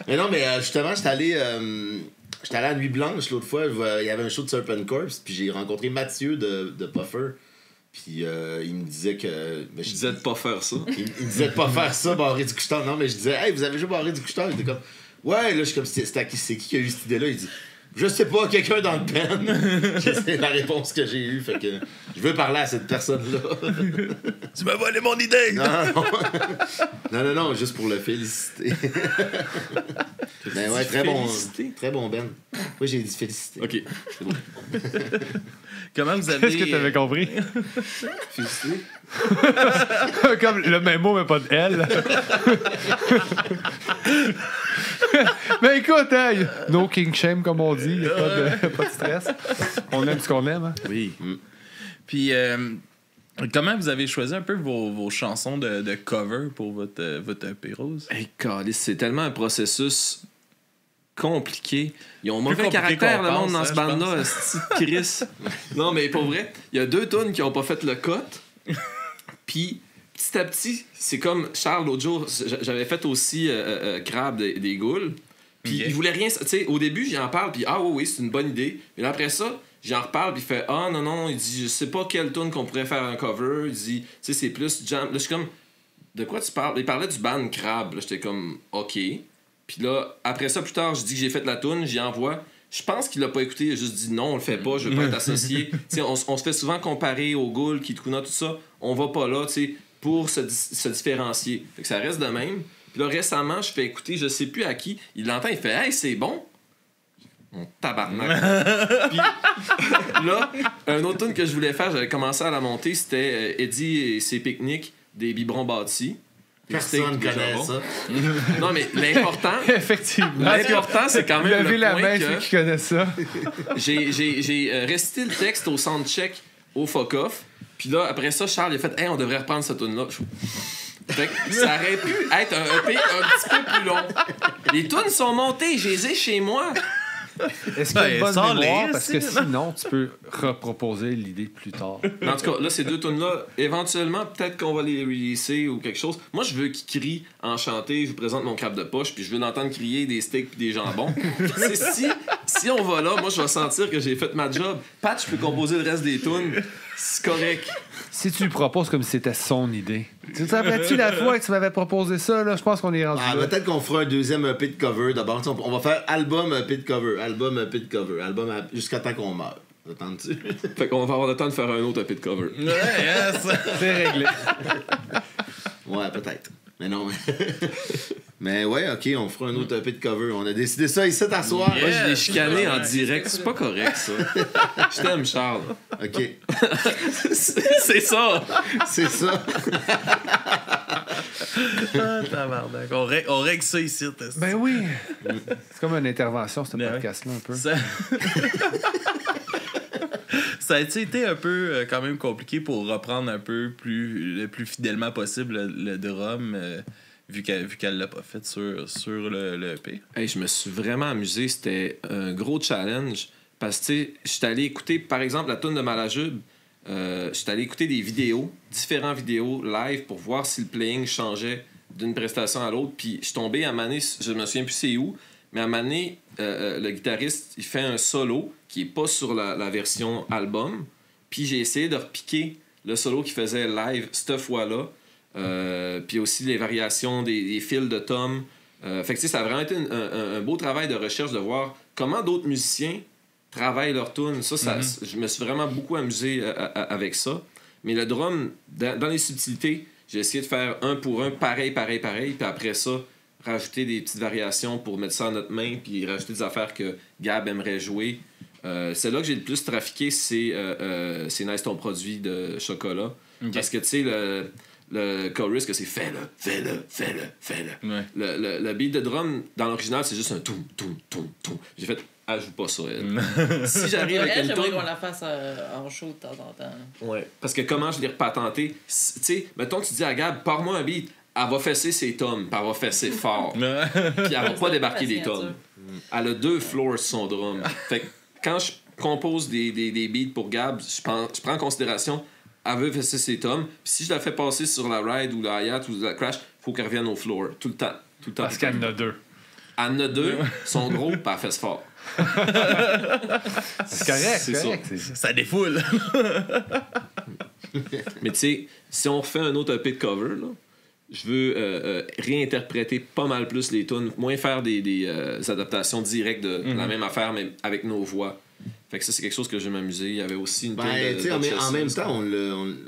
Mais non, mais justement, j'étais allé à Nuit Blanche l'autre fois. Il y avait un show de Serpent Corpse, puis j'ai rencontré Mathieu de Puffer. Puis il me disait que. Je disais de pas faire ça. Il me disait de pas faire ça, barrer du couche-tard. Non, mais je disais, hey, vous avez joué barrer du couche-tard? Il était comme, ouais, là, je suis comme, c'est qui a eu cette idée-là? Il dit, je sais pas, quelqu'un dans le pen. C'est la réponse que j'ai eue. Fait que je veux parler à cette personne-là. Tu m'as volé mon idée! Non, juste pour le féliciter. Mais ouais, très bon Ben. Moi, j'ai dit féliciter. OK. C'est bon. Comment vous avez... Est-ce que t'avais compris? Féliciter? Comme le même mot, mais pas de L. Mais écoute, hein, no king shame, comme on dit. Il n'y a pas de stress. On aime ce qu'on aime. Hein? Oui. Puis, comment vous avez choisi un peu vos chansons de cover pour votre EP Rose? Hey, Calice, c'est tellement un processus compliqué. Ils ont Plus mauvais caractère, le monde, dans ce band-là. Chris. Non, mais pour vrai, il y a 2 tunes qui n'ont pas fait le cut. Puis, petit à petit, c'est comme Charles, l'autre jour, j'avais fait aussi Crabe des Goules. Puis, il voulait rien. Tu sais, au début, j'en parle, puis oui, c'est une bonne idée. Mais là, après ça, j'en reparle, puis il fait non, il dit, je sais pas quelle tune qu'on pourrait faire un cover. Il dit, tu sais, c'est plus jam. Là, je suis comme, de quoi tu parles? Il parlait du band Crabe. Là, j'étais comme, OK. Puis là, après ça, plus tard, je dis que j'ai fait la toune, j'y envoie. Je pense qu'il l'a pas écouté, il a juste dit non, on le fait pas, je veux pas être associé. On se fait souvent comparer aux Goules, Kid Kuna, tout ça. On va pas là, pour se différencier. Fait que ça reste de même. Puis là, récemment, je fais écouter, je sais plus à qui, il l'entend, il fait « Hey, c'est bon! » Mon tabarnak. Puis là, un autre tune que je voulais faire, j'avais commencé à la monter, c'était Eddie et ses pique-niques des biberons bâtis. Personne connaît ça. Non, mais l'important... Effectivement. L'important, c'est quand même Levez le la point main, que ceux qui connaissent ça. j'ai récité le texte au soundcheck au fuck-off. Puis là, après ça, Charles il a fait « Hey, on devrait reprendre cette tune-là. » Fait que ça aurait pu être un EP un petit peu plus long. Les tunes sont montées, je les ai chez moi. Est-ce qu'il y a une bonne mémoire? Parce que sinon, tu peux reproposer l'idée plus tard. En tout cas, là, ces 2 tunes-là, éventuellement, peut-être qu'on va les releaser ou quelque chose. Moi, je veux qu'ils crient enchanté, je vous présente mon crabe de poche, puis je veux l'entendre crier des steaks puis des jambons. si on va là, moi, je vais sentir que j'ai fait ma job. Pat, je peux composer le reste des tunes. C'est correct. Si tu lui proposes comme si c'était son idée. Tu te rappelles-tu la fois que tu m'avais proposé ça? Là? Je pense qu'on est rendu là. Peut-être qu'on fera un deuxième EP de cover d'abord. On va faire album EP de cover, album EP de cover, album jusqu'à temps qu'on meure. Attends-tu? Fait qu'on va avoir le temps de faire un autre EP de cover. Ouais, yes. C'est réglé. Ouais, peut-être. Mais non. Mais ouais, OK, on fera un autre EP de cover. On a décidé ça ici à soir. Moi, je l'ai chicané en direct. C'est pas correct, ça. Je t'aime, Charles. OK. C'est ça. C'est ça. Tabarnak. On règle ça ici. Ben oui. C'est comme une intervention, ce podcast-là, un peu. Ça a été un peu quand même compliqué pour reprendre un peu le plus fidèlement possible le drum, vu qu'elle l'a pas fait sur le EP. Hey, je me suis vraiment amusé. C'était un gros challenge. Parce que, je suis allé écouter, par exemple, la toune de Malajube. Je suis allé écouter des vidéos, différentes vidéos live pour voir si le playing changeait d'une prestation à l'autre. Puis je suis tombé à Mané, je me souviens plus c'est où, mais à Mané, le guitariste, il fait un solo qui est pas sur la version album. Puis j'ai essayé de repiquer le solo qu'il faisait live cette fois-là. Puis aussi les variations des fils de Tom. Fait que ça a vraiment été un beau travail de recherche de voir comment d'autres musiciens travaillent leur tune. Je me suis vraiment beaucoup amusé avec ça. Mais le drum, dans les subtilités, j'ai essayé de faire un pour un, pareil. Puis après ça, rajouter des petites variations pour mettre ça à notre main, puis rajouter des affaires que Gab aimerait jouer. C'est là que j'ai le plus trafiqué, c'est Nice ton produit de chocolat. Okay. Parce que, tu sais, le chorus que c'est fais-le. Ouais. Le beat de drum dans l'original, c'est juste un toum. J'ai fait, ajoute pas ça. Si j'arrive avec une j'aimerais toune. qu'on la fasse en show de temps en temps. Ouais. Parce que comment je l'ai repatenté, tu sais, mettons, tu dis à Gab, pars-moi un beat. Elle va fesser ses tomes, puis elle va fesser fort. Puis elle va pas débarquer des tomes. Elle a 2 floors sur son drum. Fait que quand je compose des beats pour Gab, je prends en considération, elle veut fesser ses tomes. Puis si je la fais passer sur la ride ou la hi-hat ou la crash, il faut qu'elle revienne au floor. Tout le temps. Parce qu'elle en a 2. Elle en a 2, sont gros, puis elle fesse fort. C'est correct, c'est correct. Ça défoule. Mais tu sais, si on refait un autre EP de cover, là, je veux réinterpréter pas mal plus les tunes, moins faire des adaptations directes de la même affaire, mais avec nos voix. Fait que ça, c'est quelque chose que je vais m'amuser. Il y avait aussi une tune en même temps,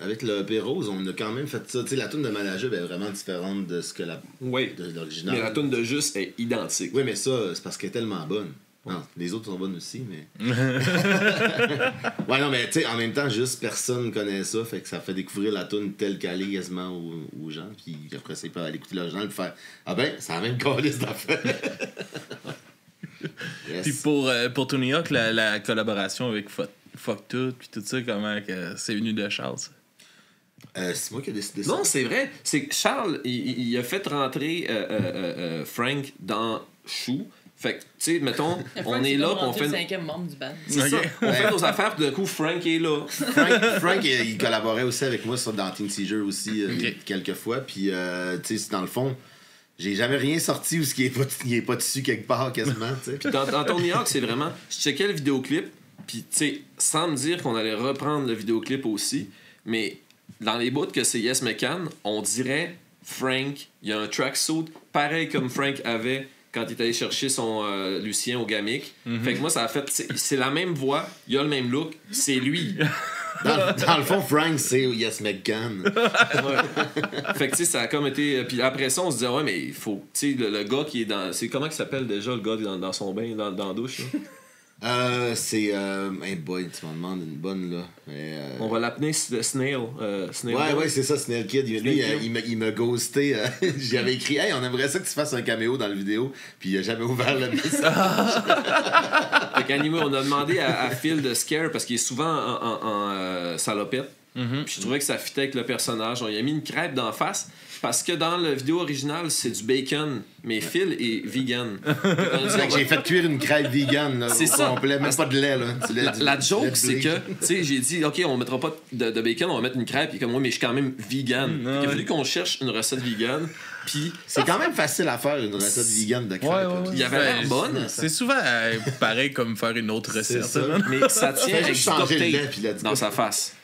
avec le EP Rose, on a quand même fait ça. T'sais, la tune de Malajub est vraiment différente de ce que de l'original. Mais la tune de Juste est identique. Oui, mais ça, c'est parce qu'elle est tellement bonne. Non, les autres sont bonnes aussi, mais... ouais, non, mais tu sais, en même temps, juste personne connaît ça, fait que ça fait découvrir la tune telle qu'elle est quasiment aux gens, puis après ça, ils peuvent aller écouter l'original et faire « Ah ben, c'est la même calice d'affaires! » Yes. Puis pour Tony Hawk, la collaboration avec Fuck Tout, puis tout ça, comment c'est venu de Charles? C'est moi qui ai décidé ça. Non, c'est vrai. C'est que Charles, il a fait rentrer Frank dans Chou. Fait que, tu sais, mettons, on est là, on fait. Le 5e membre du band. C'est ça. On fait nos affaires, puis d'un coup, Frank est là. Frank il collaborait aussi avec moi dans Teen Seizure aussi quelques fois. Puis, tu sais, dans le fond, j'ai jamais rien sorti où il est pas dessus quelque part quasiment. Puis dans Tony Hawk, c'est vraiment. Je checkais le vidéoclip, puis, tu sais, sans me dire qu'on allait reprendre le vidéoclip aussi, mais dans les bouts que c'est Yes McCann, on dirait Frank, il y a un tracksuit pareil comme Frank avait quand il est allé chercher son Lucien au Gamic. Fait que moi, ça a fait... C'est la même voix, il a le même look, c'est lui. Dans le fond, Frank, c'est Yes McCann. Fait que, tu sais, ça a comme été... Puis après ça, on se disait, ouais, mais il faut... Tu sais, le gars qui est dans... C'est comment il s'appelle déjà, le gars dans son bain, dans la douche, là? C'est... Hey boy, tu m'en demandes une bonne, là. Mais, on va l'appeler Snail. Ouais, c'est ça, Snail Kid. Lui, il m'a ghosté. J'avais écrit, hey, on aimerait ça que tu fasses un caméo dans la vidéo. Puis il a jamais ouvert le message. Fait qu'animé, on a demandé à Phil de Scare parce qu'il est souvent en salopette. Puis je trouvais que ça fitait avec le personnage. On lui a mis une crêpe d'en face parce que dans la vidéo originale, c'est du bacon, mais Phil est vegan. J'ai fait cuire une crêpe vegan, là, c'est ça. complet, même pas de lait. Là. La joke, c'est que, tu sais, j'ai dit, OK, on mettra pas de bacon, on va mettre une crêpe. Puis comme moi, mais je suis quand même vegan. Il a fallu qu'on cherche une recette vegan. Puis c'est quand même facile à faire une recette vegan de crêpe. Ouais. Il y avait l'air bonne. C'est souvent pareil comme faire une autre recette. Ça. Mais ça tient avec du duct le tape dans sa face.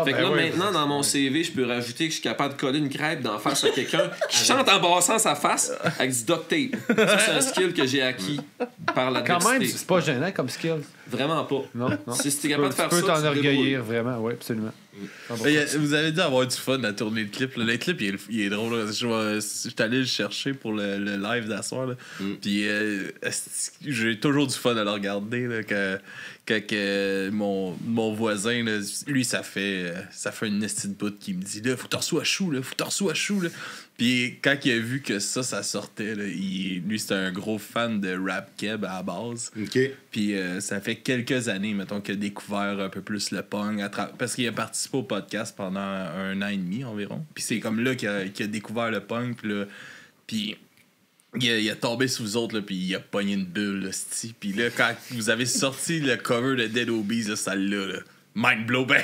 Fait que là, maintenant, dans mon CV, je peux rajouter que je suis capable de coller une crêpe d'en face à quelqu'un qui chante en brassant sa face avec du duct tape. Ça, c'est un skill que j'ai acquis par la Quand même, c'est pas gênant comme skill. Vraiment pas. Non. Si t'es capable de faire ça, tu peux t'en orgueillir, vraiment. Oui, absolument. Vous avez dû avoir du fun à tourner le clip. Le clip, il est drôle. Je suis allé le chercher pour le live d'asseoir. Puis j'ai toujours du fun à le regarder. Là, que mon voisin, là, lui, ça fait une nestie de bout qui me dit là, faut que t'en reçois chou, là, faut que t'en reçois chou. Là. Puis quand il a vu que ça sortait, là, lui, c'était un gros fan de rap keb à la base. Okay. Puis ça fait quelques années, mettons, qu'il a découvert un peu plus le punk. Parce qu'il a participé au podcast pendant 1 an et demi environ. Puis c'est comme là qu'il a découvert le punk. Puis il a tombé sous vous autres, là, puis il a pogné une bulle. Là, puis là, quand vous avez sorti le cover de Dead Obies, là, ça l'a... Mind blow ben.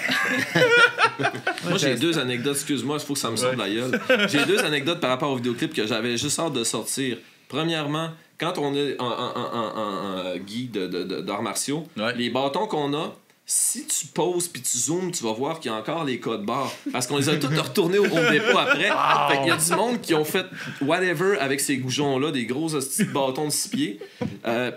Moi, j'ai 2 anecdotes. Excuse-moi, il faut que ça me sorte de la gueule. J'ai 2 anecdotes par rapport au vidéoclip que j'avais juste hâte de sortir. Premièrement, quand on est en guide d'arts martiaux, les bâtons qu'on a, si tu poses puis tu zoomes, tu vas voir qu'il y a encore les codes barres. Parce qu'on les a tous retournés au Home Depot après. Fait qu'il y a du monde qui ont fait whatever avec ces goujons-là, des gros petits bâtons de 6 pieds.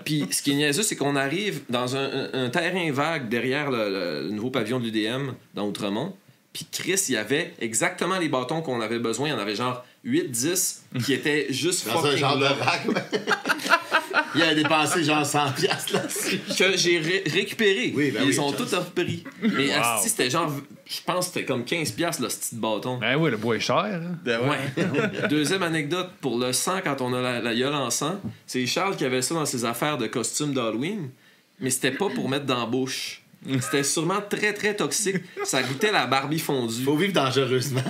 Puis ce qui est niaiseux, c'est qu'on arrive dans un terrain vague derrière le nouveau pavillon de l'UDM dans Outremont. Puis Chris, il y avait exactement les bâtons qu'on avait besoin. Il y en avait genre 8-10 qui étaient juste dans un genre de rack. Il a dépensé genre 100$ là-dessus. Que j'ai récupéré. Oui, ben ils ont tous repris. Mais asti, c'était genre je pense que c'était comme 15$ le petit bâton. Ben oui, le bois est cher. Hein? Ouais. Deuxième anecdote, pour le sang, quand on a la gueule en sang, c'est Charles qui avait ça dans ses affaires de costumes d'Halloween, mais c'était pas pour mettre dans la bouche. C'était sûrement très, très toxique. Ça goûtait la Barbie fondue. Faut vivre dangereusement.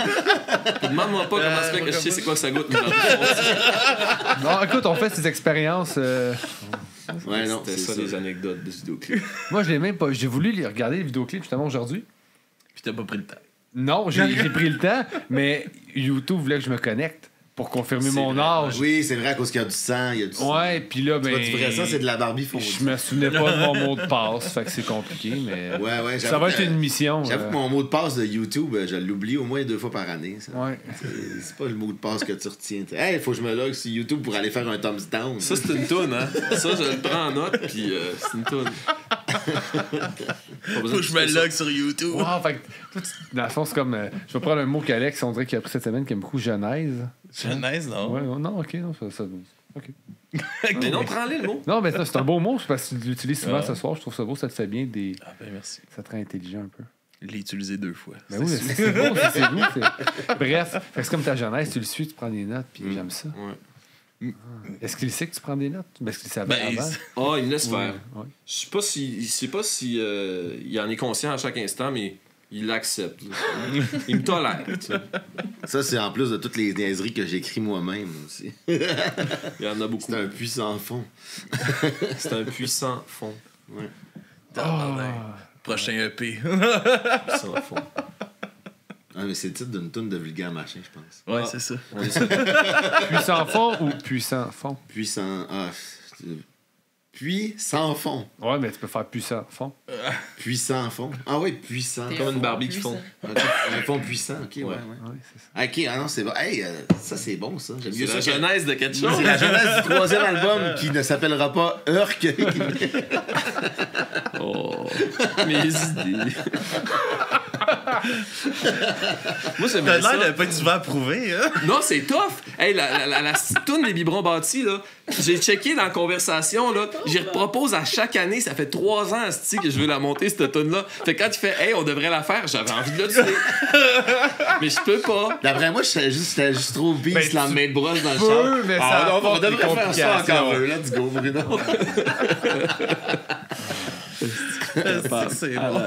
Demande-moi pas comment ça fait que je sais c'est quoi que ça goûte, une Barbie fondue. Non, écoute, on fait ces expériences. Ouais, non, c'était ça, les anecdotes de ce vidéoclip. Moi, je l'ai même pas. J'ai voulu les regarder, les vidéoclips, justement, aujourd'hui. Puis t'as pas pris le temps. Non, j'ai pris le temps, mais YouTube voulait que je me connecte pour confirmer mon âge. Oui, c'est vrai, à cause qu'il y a du sang. Il y a du sang. Ouais, puis là, ben. Tu ferais ça, c'est de la Barbie fondue. Je me souvenais pas de mon mot de passe, fait que c'est compliqué, mais. Ouais, ça va être une mission. J'avoue que mon mot de passe de YouTube, je l'oublie au moins 2 fois par année. Ça. Ouais. C'est pas le mot de passe que tu retiens. Hey, faut que je me log sur YouTube pour aller faire un thumbs down. Ça, c'est une toune, hein? Ça, je le prends en note, puis c'est une toune. Faut que je me log sur YouTube. Wow, fait que, dans le fond, c'est comme. Je vais prendre un mot qu'Alex, on dirait qu'il a pris cette semaine, qui aime beaucoup Genèse. Genèse, non? Ouais, non, ok, non, ça ok. Mais non, prends-le le mot. Non, mais c'est un beau mot, c'est parce que tu l'utilises souvent ce soir. Je trouve ça beau, ça te fait bien des. Ah, ben merci. Ça te rend intelligent un peu. Je l'ai utilisé 2 fois. Ben oui, c'est beau, c'est beau. Bref, fait que c'est comme ta jeunesse, tu le suis, tu prends des notes, puis j'aime ça. Ouais. Est-ce qu'il sait que tu prends des notes? Est-ce qu'il savait Ben, avant? Ah, il me laisse faire. Ouais. Je sais pas si il en est conscient à chaque instant, mais il l'accepte. Il me tolère. Tu sais. Ça, c'est en plus de toutes les niaiseries que j'écris moi-même aussi. Il y en a beaucoup. C'est un puissant fond. C'est un puissant fond. Ouais. Prochain EP. Puissant fond. Ah, mais c'est le titre d'une toune de vulgaire machin, je pense. Ouais, c'est ça. Puissant fond ou puissant fond? Puissant. Ah, puissant fond. Ouais, mais tu peux faire puissant fond. Puissant fond. Ah oui, puissant. Comme une Barbie qui fond. Un fond puissant, ok, ouais. Ouais, c'est ça. Ok, ah non, c'est bon. Hey, ça, c'est bon, ça. J'aime mieux C'est ça. la genèse de quelque chose. C'est la genèse du 3e album qui ne s'appellera pas Urk. Oh, mes idées. Moi, j'aimerais T'as ça. l'air de pas être souvent approuvé, hein? Non, c'est tough. Hey, la toune des biberons bâtis, là, j'ai checké dans la conversation, là, j'y repropose à chaque année. Ça fait 3 ans, asti, que je veux la monter, cette toune-là. Fait que quand tu fais, hey, on devrait la faire, j'avais envie de la tuer. Mais je peux pas. D'après moi, j'étais juste trop Ben, pisse l'endemain de brosse dans le peux, char. mais ça Ah, non, on apporte des devrait faire ça complications. encore. Let's go, Bruno. C'est bon.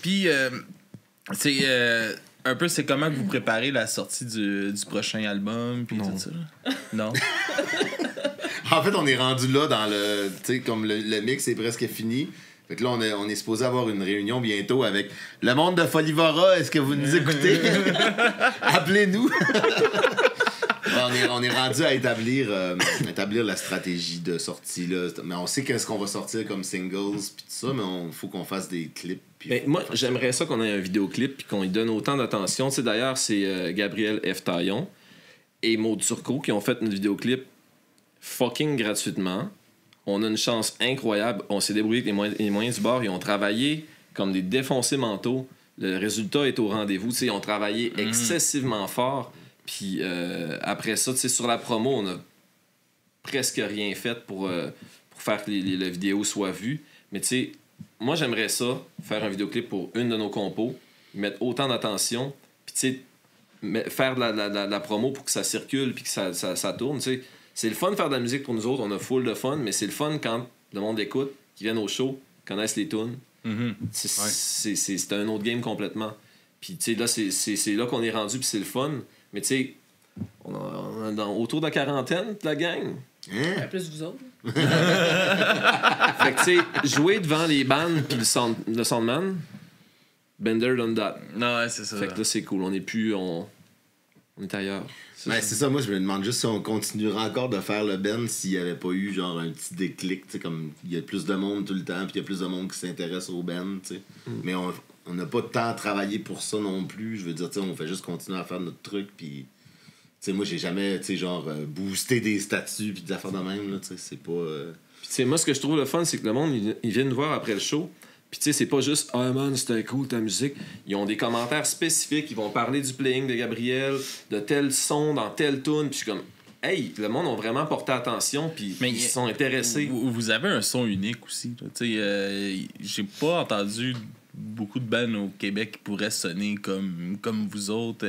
Puis, c'est un peu, c'est comment que vous préparez la sortie du prochain album, puis tout ça? Non. En fait, on est rendu là dans le... Tu sais, comme le mix est presque fini. Fait que là, on est supposé avoir une réunion bientôt avec le monde de Folivora. Est-ce que vous nous écoutez? Appelez-nous. On est rendu à établir la stratégie de sortie. Là. Mais on sait qu'est-ce qu'on va sortir comme singles puis tout ça, mais il faut qu'on fasse des clips. Ben, moi, j'aimerais ça qu'on ait un vidéoclip puis qu'on y donne autant d'attention. Tu sais, d'ailleurs, c'est Gabriel F. Taillon et Maud Turcot qui ont fait une vidéoclip fucking gratuitement. On a une chance incroyable. On s'est débrouillé avec les moyens du bord. Ils ont travaillé comme des défoncés mentaux. Le résultat est au rendez-vous. Tu sais, ils ont travaillé excessivement fort. Puis après ça, tu sais, sur la promo, on a presque rien fait pour faire que la vidéo soit vue. Mais tu sais, moi, j'aimerais ça, faire un vidéoclip pour une de nos compos, mettre autant d'attention, puis tu sais, faire de la promo pour que ça circule puis que ça tourne, tu sais. C'est le fun de faire de la musique pour nous autres, on a full de fun, mais c'est le fun quand le monde écoute, qu'ils viennent au show, connaissent les tunes. C'est un autre game complètement. Puis tu sais, là, c'est là qu'on est rendu, puis c'est le fun. Mais tu sais, on a autour de la quarantaine, la gang. Hein? Plus vous autres. Fait que tu sais, jouer devant les bands puis le soundman, Bender done that. Non, ouais, c'est ça. Fait que là, c'est cool. On est plus... On est ailleurs. C'est ça, moi je me demande juste si on continuera encore de faire le band s'il n'y avait pas eu genre un petit déclic, tu sais, comme il y a plus de monde tout le temps, puis il y a plus de monde qui s'intéresse au band, tu sais. Mais on n'a pas tant travaillé pour ça non plus, je veux dire, tu sais, on fait juste continuer à faire notre truc, puis tu sais, moi j'ai jamais, tu sais, genre boosté des statuts puis des affaires de même, là, tu sais, c'est pas... Puis tu sais, moi ce que je trouve le fun, c'est que le monde, ils viennent nous voir après le show. Puis tu sais, c'est pas juste « Ah man, c'était cool ta musique ». Ils ont des commentaires spécifiques. Ils vont parler du playing de Gabriel, de tel son dans telle tune. Puis je suis comme « hey, le monde a vraiment porté attention, puis ils se sont intéressés. Vous avez un son unique aussi. J'ai pas entendu beaucoup de bands au Québec qui pourraient sonner comme vous autres.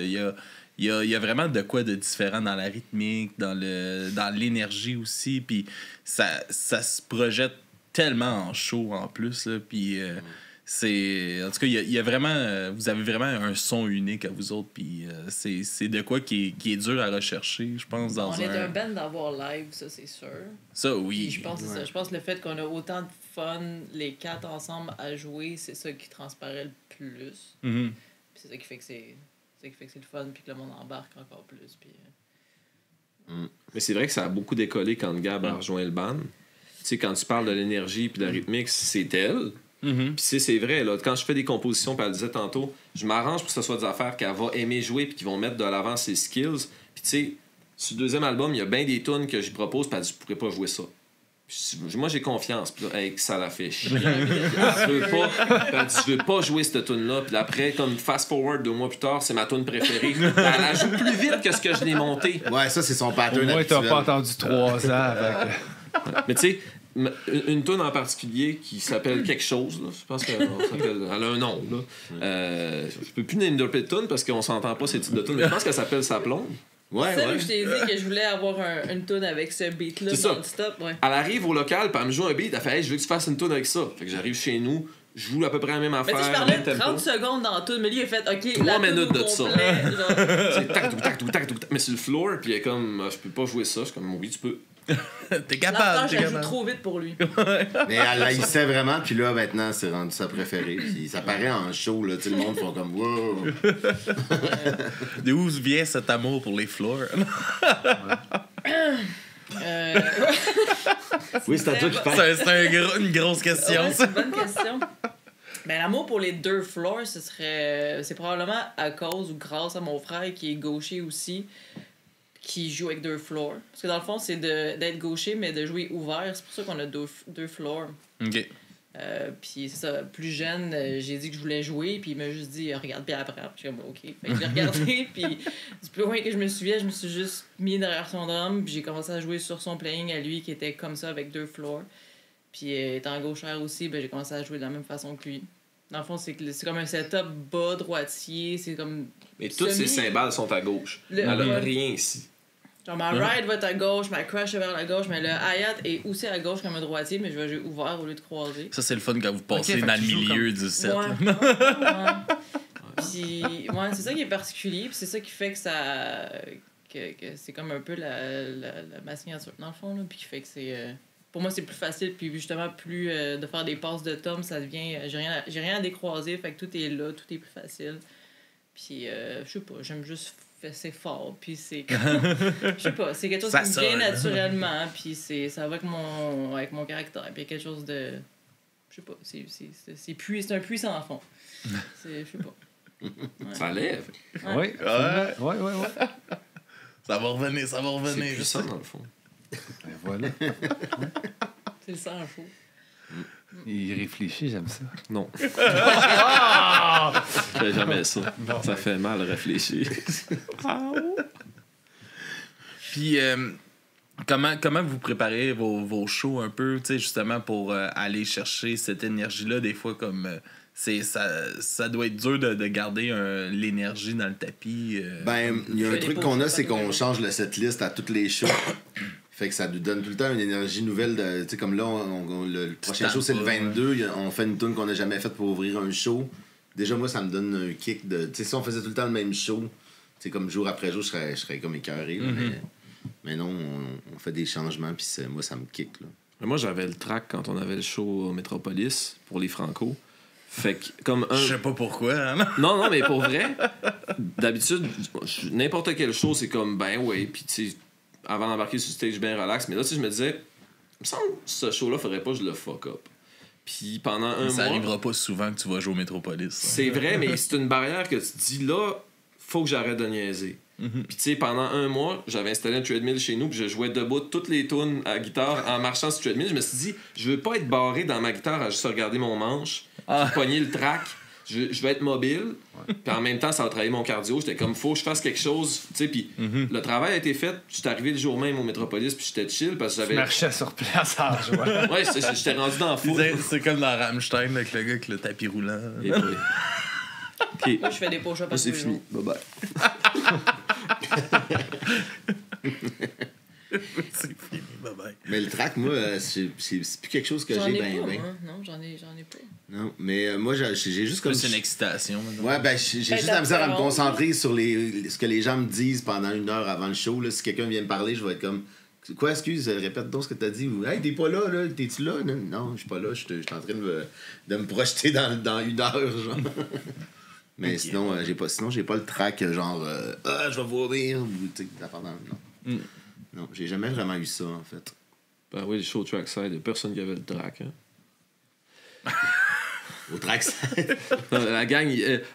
Il y a vraiment de quoi de différent dans la rythmique, dans l'énergie aussi, puis ça se projette tellement en show en plus, là, puis en tout cas, il y a vraiment vous avez vraiment un son unique à vous autres, puis c'est de quoi qui est dur à rechercher, je pense, dans on est un band d'avoir live, ça c'est sûr. Ça oui. Puis je pense je pense que le fait qu'on a autant de fun les 4 ensemble à jouer, c'est ça qui transparaît le plus. Mm-hmm. Puis c'est ça qui fait que c'est le fun, puis que le monde embarque encore plus, puis Mais c'est vrai que ça a beaucoup décollé quand Gab a rejoint le band. Tu sais, quand tu parles de l'énergie puis de la rythmique, c'est elle. Mm-hmm. Puis c'est vrai, là, quand je fais des compositions, puis elle disait tantôt, je m'arrange pour que ce soit des affaires qu'elle va aimer jouer puis qui vont mettre de l'avant ses skills. Puis tu sais, sur le 2e album, il y a bien des tunes que je propose, puis elle dit, je pourrais pas jouer ça. Moi, j'ai confiance. Puis là, hey, ça la fait chier. Je veux pas jouer cette tune-là. Puis après, comme fast forward 2 mois plus tard, c'est ma tune préférée. Elle joue plus vite que ce que je l'ai monté. Ouais, ça, c'est son pattern. Au moins, t'as pas entendu 3 ans avec. Mais tu sais, une tune en particulier qui s'appelle quelque chose, là. Je pense qu'elle a un nom. Là. Je peux plus name dropper de tune parce qu'on s'entend pas ces types de tunes. Mais je pense qu'elle s'appelle Sa plombe. Ouais, c'est là que je t'ai dit que je voulais avoir une tune avec ce beat-là non-stop. Ouais. Elle arrive au local, puis elle me joue un beat, elle fait hey, je veux que tu fasses une tune avec ça. Fait que j'arrive chez nous, je joue à peu près la même affaire. Mais tu parlais de 30 secondes dans la tune, mais lui il a fait OK, 3 minutes de ça. C'est tac. Mais sur le floor, puis il est comme je peux pas jouer ça. Je suis comme oui, tu peux. T'es capable. Je joue trop vite pour lui. Mais elle haïssait vraiment, puis là, maintenant, c'est rendu sa préférée. Puis ça paraît en show, là. Le monde font comme wow. De où vient cet amour pour les floors? Oui, c'est à toi qui parle. C'est une grosse question. Ouais, c'est une bonne question. Ben, l'amour pour les 2 floors, c'est probablement à cause ou grâce à mon frère qui est gaucher aussi, qui joue avec 2 floors. Parce que dans le fond, c'est d'être gaucher, mais de jouer ouvert. C'est pour ça qu'on a 2 floors. OK. Puis c'est ça, plus jeune, j'ai dit que je voulais jouer, puis il m'a juste dit regarde bien après. Puis je suis comme OK. Fait que j'ai regardé, puis du plus loin que je me souviens, je me suis juste mis derrière son drum, puis j'ai commencé à jouer sur son playing à lui qui était comme ça avec 2 floors. Puis étant gauchère aussi, ben, j'ai commencé à jouer de la même façon que lui. Dans le fond, c'est comme un setup bas, droitier, c'est comme. Mais toutes ces cymbales sont à gauche. Elle a rien ici. Genre, ma ride va être à gauche, ma crash est vers la gauche, mais le hi-hat est aussi à gauche comme un droitier, mais je vais jouer ouvert au lieu de croiser. Ça, c'est le fun quand vous passez dans le milieu du set. Ouais. Puis, ouais, c'est ça qui est particulier, puis c'est ça qui fait que ça. Que c'est comme un peu ma signature, dans le fond, là, puis qui fait que c'est. Pour moi, c'est plus facile, puis justement, plus de faire des passes de tom, ça devient. J'ai rien à décroiser, fait que tout est là, tout est plus facile. Puis, je sais pas, j'aime juste. C'est fort, puis c'est je sais pas, c'est quelque chose qui me vient naturellement, puis ça va avec mon caractère, puis quelque chose de je sais pas, c'est un puits sans fond. Je sais pas. Ouais. Ça lève. Ouais. Ça va revenir. C'est puissant dans le fond. Et voilà. C'est le sang faux. Il réfléchit, j'aime ça. Non. Je fais jamais ça. Ça fait mal réfléchir. Puis, comment vous préparez vos shows un peu, tu sais, justement, pour aller chercher cette énergie-là, des fois, comme... ça doit être dur de garder l'énergie dans le tapis. Ben, il y a un truc qu'on a, c'est qu'on change le setlist à toutes les shows. Fait que ça nous donne tout le temps une énergie nouvelle. Tu sais, comme là, le prochain show, c'est le 22. On fait une tune qu'on n'a jamais faite pour ouvrir un show. Déjà, moi, ça me donne un kick de... Tu sais, si on faisait tout le temps le même show, tu sais, comme jour après jour, je serais comme écœuré. Mais non, on fait des changements, puis moi, ça me kick. Là. Moi, j'avais le track quand on avait le show au Métropolis pour les Franco. Fait que, comme un... Je sais pas pourquoi. Hein? Non, mais pour vrai, d'habitude, n'importe quel show, c'est comme, ben ouais, puis tu sais, avant d'embarquer sur le stage bien relax. Mais là, tu sais, je me disais, il me semble que ce show-là, faudrait pas que je le fuck up. Puis pendant un mois... Ça arrivera pas souvent que tu vas jouer au Métropolis. C'est vrai, mais c'est une barrière que tu te dis, là, faut que j'arrête de niaiser. Puis tu sais, pendant un mois, j'avais installé un treadmill chez nous, puis je jouais debout toutes les tunes à guitare en marchant sur le treadmill. Je me suis dit, je veux pas être barré dans ma guitare à juste regarder mon manche, puis pogner le track. je vais être mobile, puis en même temps, ça va travailler mon cardio. J'étais comme, faut que je fasse quelque chose, tu sais, puis le travail a été fait. J'étais arrivé le jour même au Métropolis, puis j'étais chill parce que j'avais. Je marchais sur place en jouant. Ouais, j'étais rendu dans la foule. C'est comme dans Rammstein avec le gars avec le tapis roulant. Et oui. OK. Moi, je fais des push-ups à tous C'est les fini. jours. Bye-bye. C'est fini, bye-bye. Mais le track, moi, c'est plus quelque chose que J'en j'ai ai bien. pas, Ben. moi. Non, j'en ai pas. Non, mais moi, j'ai juste comme. C'est une excitation. Maintenant. Ouais, ben, j'ai juste la misère à me concentrer sur ce que les gens me disent pendant 1 heure avant le show. Là. Si quelqu'un vient me parler, je vais être comme. Quoi, excuse, répète donc ce que t'as dit. Ou, hey, t'es pas là, là, t'es-tu là? Non, je suis pas là, je suis en train de me projeter dans 1 heure, genre. Mais okay. Sinon, j'ai pas le track, genre, je vais vomir, ou, tu sais, la pendant. Non. Non, j'ai jamais vraiment eu ça, en fait. Ben oui, le show trackside, il y a personne qui avait le track, hein. Au trackside. La gang,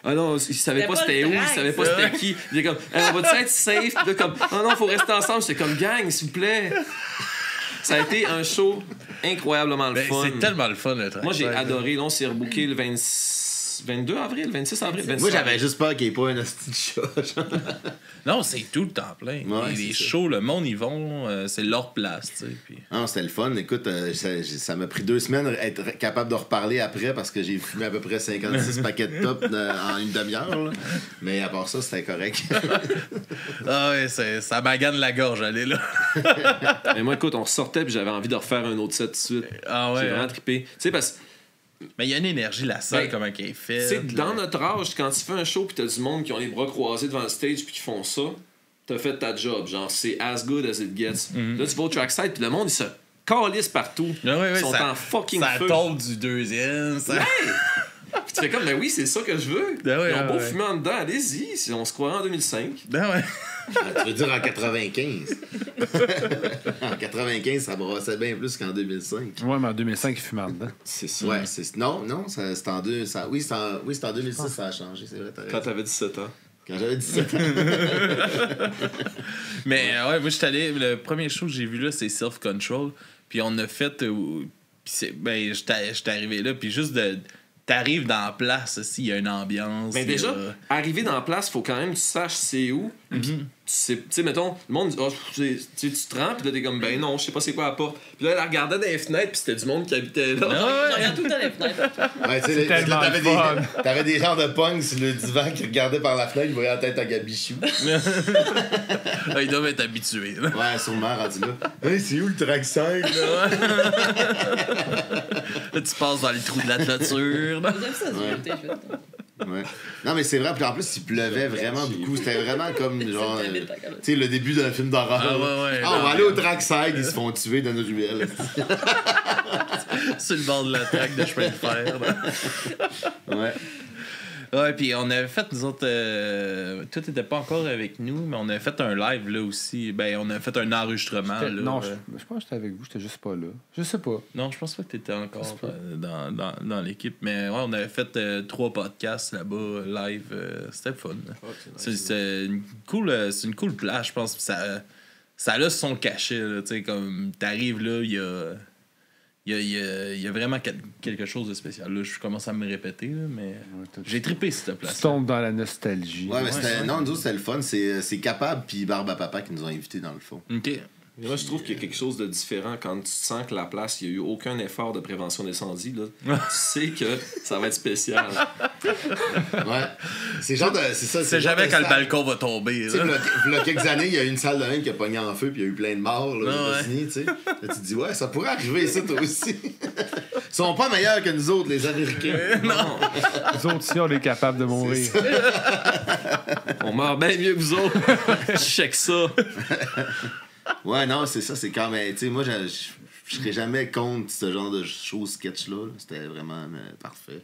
non, ils savaient pas c'était où, ils savaient pas c'était qui. Il était comme, on va-tu être safe? Puis là, comme, non, faut rester ensemble. J'étais comme, gang, s'il vous plaît. Ça a été un show incroyablement le fun. C'est tellement le fun, le track. Moi, j'ai adoré. Là, on s'est rebooké le 22 avril, 26 avril. 26 Moi, j'avais juste peur qu'il n'y ait pas un hostie de chat. Non, c'est tout le temps plein. Ouais, les shows, le monde, ils vont, c'est leur place, tu sais. Puis... Non, c'était le fun. Écoute, ça m'a pris 2 semaines être capable de reparler après parce que j'ai fumé à peu près 56 paquets de top en une demi-heure. Là. Mais à part ça, c'était correct. Ah ouais, ça magane la gorge, allez là. Mais moi, écoute, on sortait puis j'avais envie de refaire un autre set tout de suite. Ah ouais. J'ai vraiment trippé. Tu sais, parce que. Mais il y a une énergie, la salle, comment elle est faite. Tu sais, dans notre âge, quand tu fais un show pis t'as du monde qui ont les bras croisés devant le stage pis qui font ça, t'as fait ta job. Genre, c'est as good as it gets. Là, tu vas au trackside pis le monde, il se calisse partout. Ouais, ils sont en fucking ça feu. Ça tombe du deuxième. Ça... Ouais! Pis tu fais comme, mais oui, c'est ça que je veux. Ils ont beau fumer en dedans, allez-y. Si on se croirait en 2005. Ben ouais. Tu veux dire en 95? En 95, ça brassait bien plus qu'en 2005. Ouais, mais en 2005, il fumait en dedans. C'est ça. Ouais, non, c'est en 2006, ça a changé, c'est vrai. Quand t'avais 17 ans. Quand j'avais 17 ans. Mais ouais, moi, j'étais allé. Le premier show que j'ai vu là, c'est Self Control. Puis on a fait. J'étais arrivé là, puis juste de. T'arrives dans la place, il y a une ambiance. Mais déjà, arriver dans la place, faut quand même que tu saches c'est où. Tu sais, mettons, le monde dit, tu te rends, pis là, t'es comme, ben non, je sais pas c'est quoi la porte. Puis là, elle regardait dans les fenêtres, pis c'était du monde qui habitait là. Je regarde tout le temps les fenêtres. Ouais, tu sais, t'avais des gens de pong sur le divan qui regardaient par la fenêtre, ils voyaient la tête à Gabichou. Ils doivent être habitués. Là. Ouais, sûrement, rendu là. Hey, c'est où le trackside, là? Là, tu passes dans les trous de la clôture. J'aime ça, Ouais. Non, mais c'est vrai, puis en plus, il pleuvait vraiment beaucoup. C'était vraiment comme genre. Tu sais, le début d'un film d'horreur. On va aller au trackside, ils se font tuer dans une ruelle. Sur le bord de la traque de chemin de fer. Ouais. Ouais, puis on avait fait, nous autres, tout n'était pas encore avec nous, mais on avait fait un live là aussi. Ben, on a fait un enregistrement. Là, non, je pense que j'étais avec vous, j'étais juste pas là. Je sais pas. Non, je pense pas que t'étais encore dans l'équipe, mais ouais, on avait fait 3 podcasts là-bas, live. C'était fun. C'est une cool plage, je pense. Ça a son cachet, tu sais, comme t'arrives là, il y a vraiment quelque chose de spécial. Là, je commence à me répéter, là, mais j'ai trippé cette place. Tu tombes dans la nostalgie. Ouais, mais non, nous autres, c'était le fun. C'est Capable puis Barbe à Papa qui nous ont invités dans le fond. OK. Moi, je trouve qu'il y a quelque chose de différent quand tu sens que la place, il n'y a eu aucun effort de prévention d'incendie. Là. Tu sais que ça va être spécial. Ouais. C'est genre de. C'est ça. C'est jamais quand le balcon va tomber. Il y a quelques années, il y a eu une salle de bain qui a pogné en feu puis il y a eu plein de morts. Là, tu sais. Là, tu te dis, ouais, ça pourrait arriver ça, toi aussi. Ils sont pas meilleurs que nous autres, les Américains. Non. Nous autres, si on est capable de mourir. On meurt bien mieux que vous autres. Check ça. Ouais, non, c'est ça, c'est quand même. Tu sais, moi, je serais jamais contre ce genre de choses sketch-là. C'était vraiment parfait.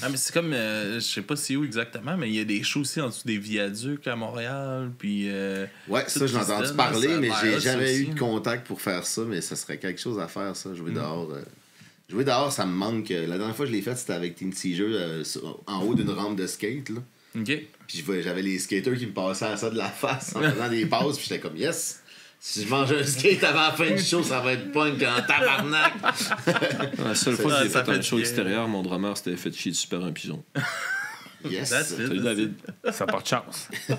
Ah, mais c'est comme, je sais pas c'est où exactement, mais il y a des shows aussi en dessous des viaducs à Montréal. Puis, ouais, ça, j'en ai entendu parler, mais j'ai jamais eu de contact pour faire ça. Mais ça serait quelque chose à faire, ça, jouer dehors. Jouer dehors, ça me manque. La dernière fois que je l'ai fait, c'était avec Teen Seizure en haut d'une rampe de skate. Là. OK. Puis j'avais les skaters qui me passaient à ça de la face en faisant des passes. Puis j'étais comme, yes! Si je mange un skate avant la fin du show, ça va être punk en tabarnak. La seule fois que j'ai fait un show extérieur, mon drummer s'était fait chier dessus par un pigeon. Yes. Salut, David. Ça porte chance. Ouais.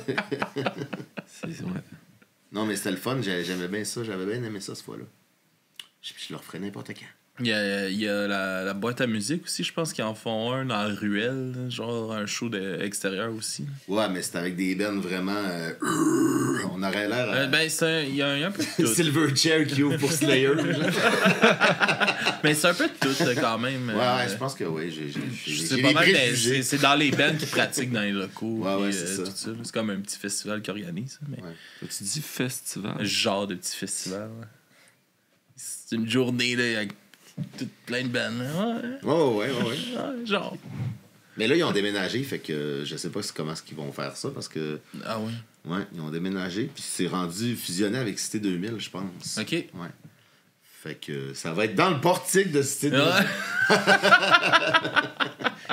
Non, mais c'était le fun. J'aimais bien ça. J'avais bien aimé ça, cette fois-là. Je le referais n'importe quand. Il y a la boîte à musique aussi, je pense qu'ils en font un dans la ruelle, genre un show extérieur aussi. Ouais, mais c'était avec des bands vraiment... on aurait l'air... Ben, il y a un peu de tout. Silverchair qui ouvre pour Slayer. Mais c'est un peu de tout, quand même. Ouais, je pense que oui. C'est pas mal, c'est dans les bands qui pratiquent dans les locaux. Ouais, et, c'est ça. tout ça. C'est comme un petit festival qui organise. Mais Ouais. Tu dis festival? genre de petit festival. Ouais. C'est une journée là, avec plein de bands. Ouais. Ouais, genre. Mais là, ils ont déménagé, fait que je sais pas comment ils vont faire ça, parce que... Ah oui. Ouais, ils ont déménagé, puis c'est rendu fusionné avec Cité 2000, je pense. OK. Ouais. Fait que ça va être dans le portique de Cité 2000. Ouais.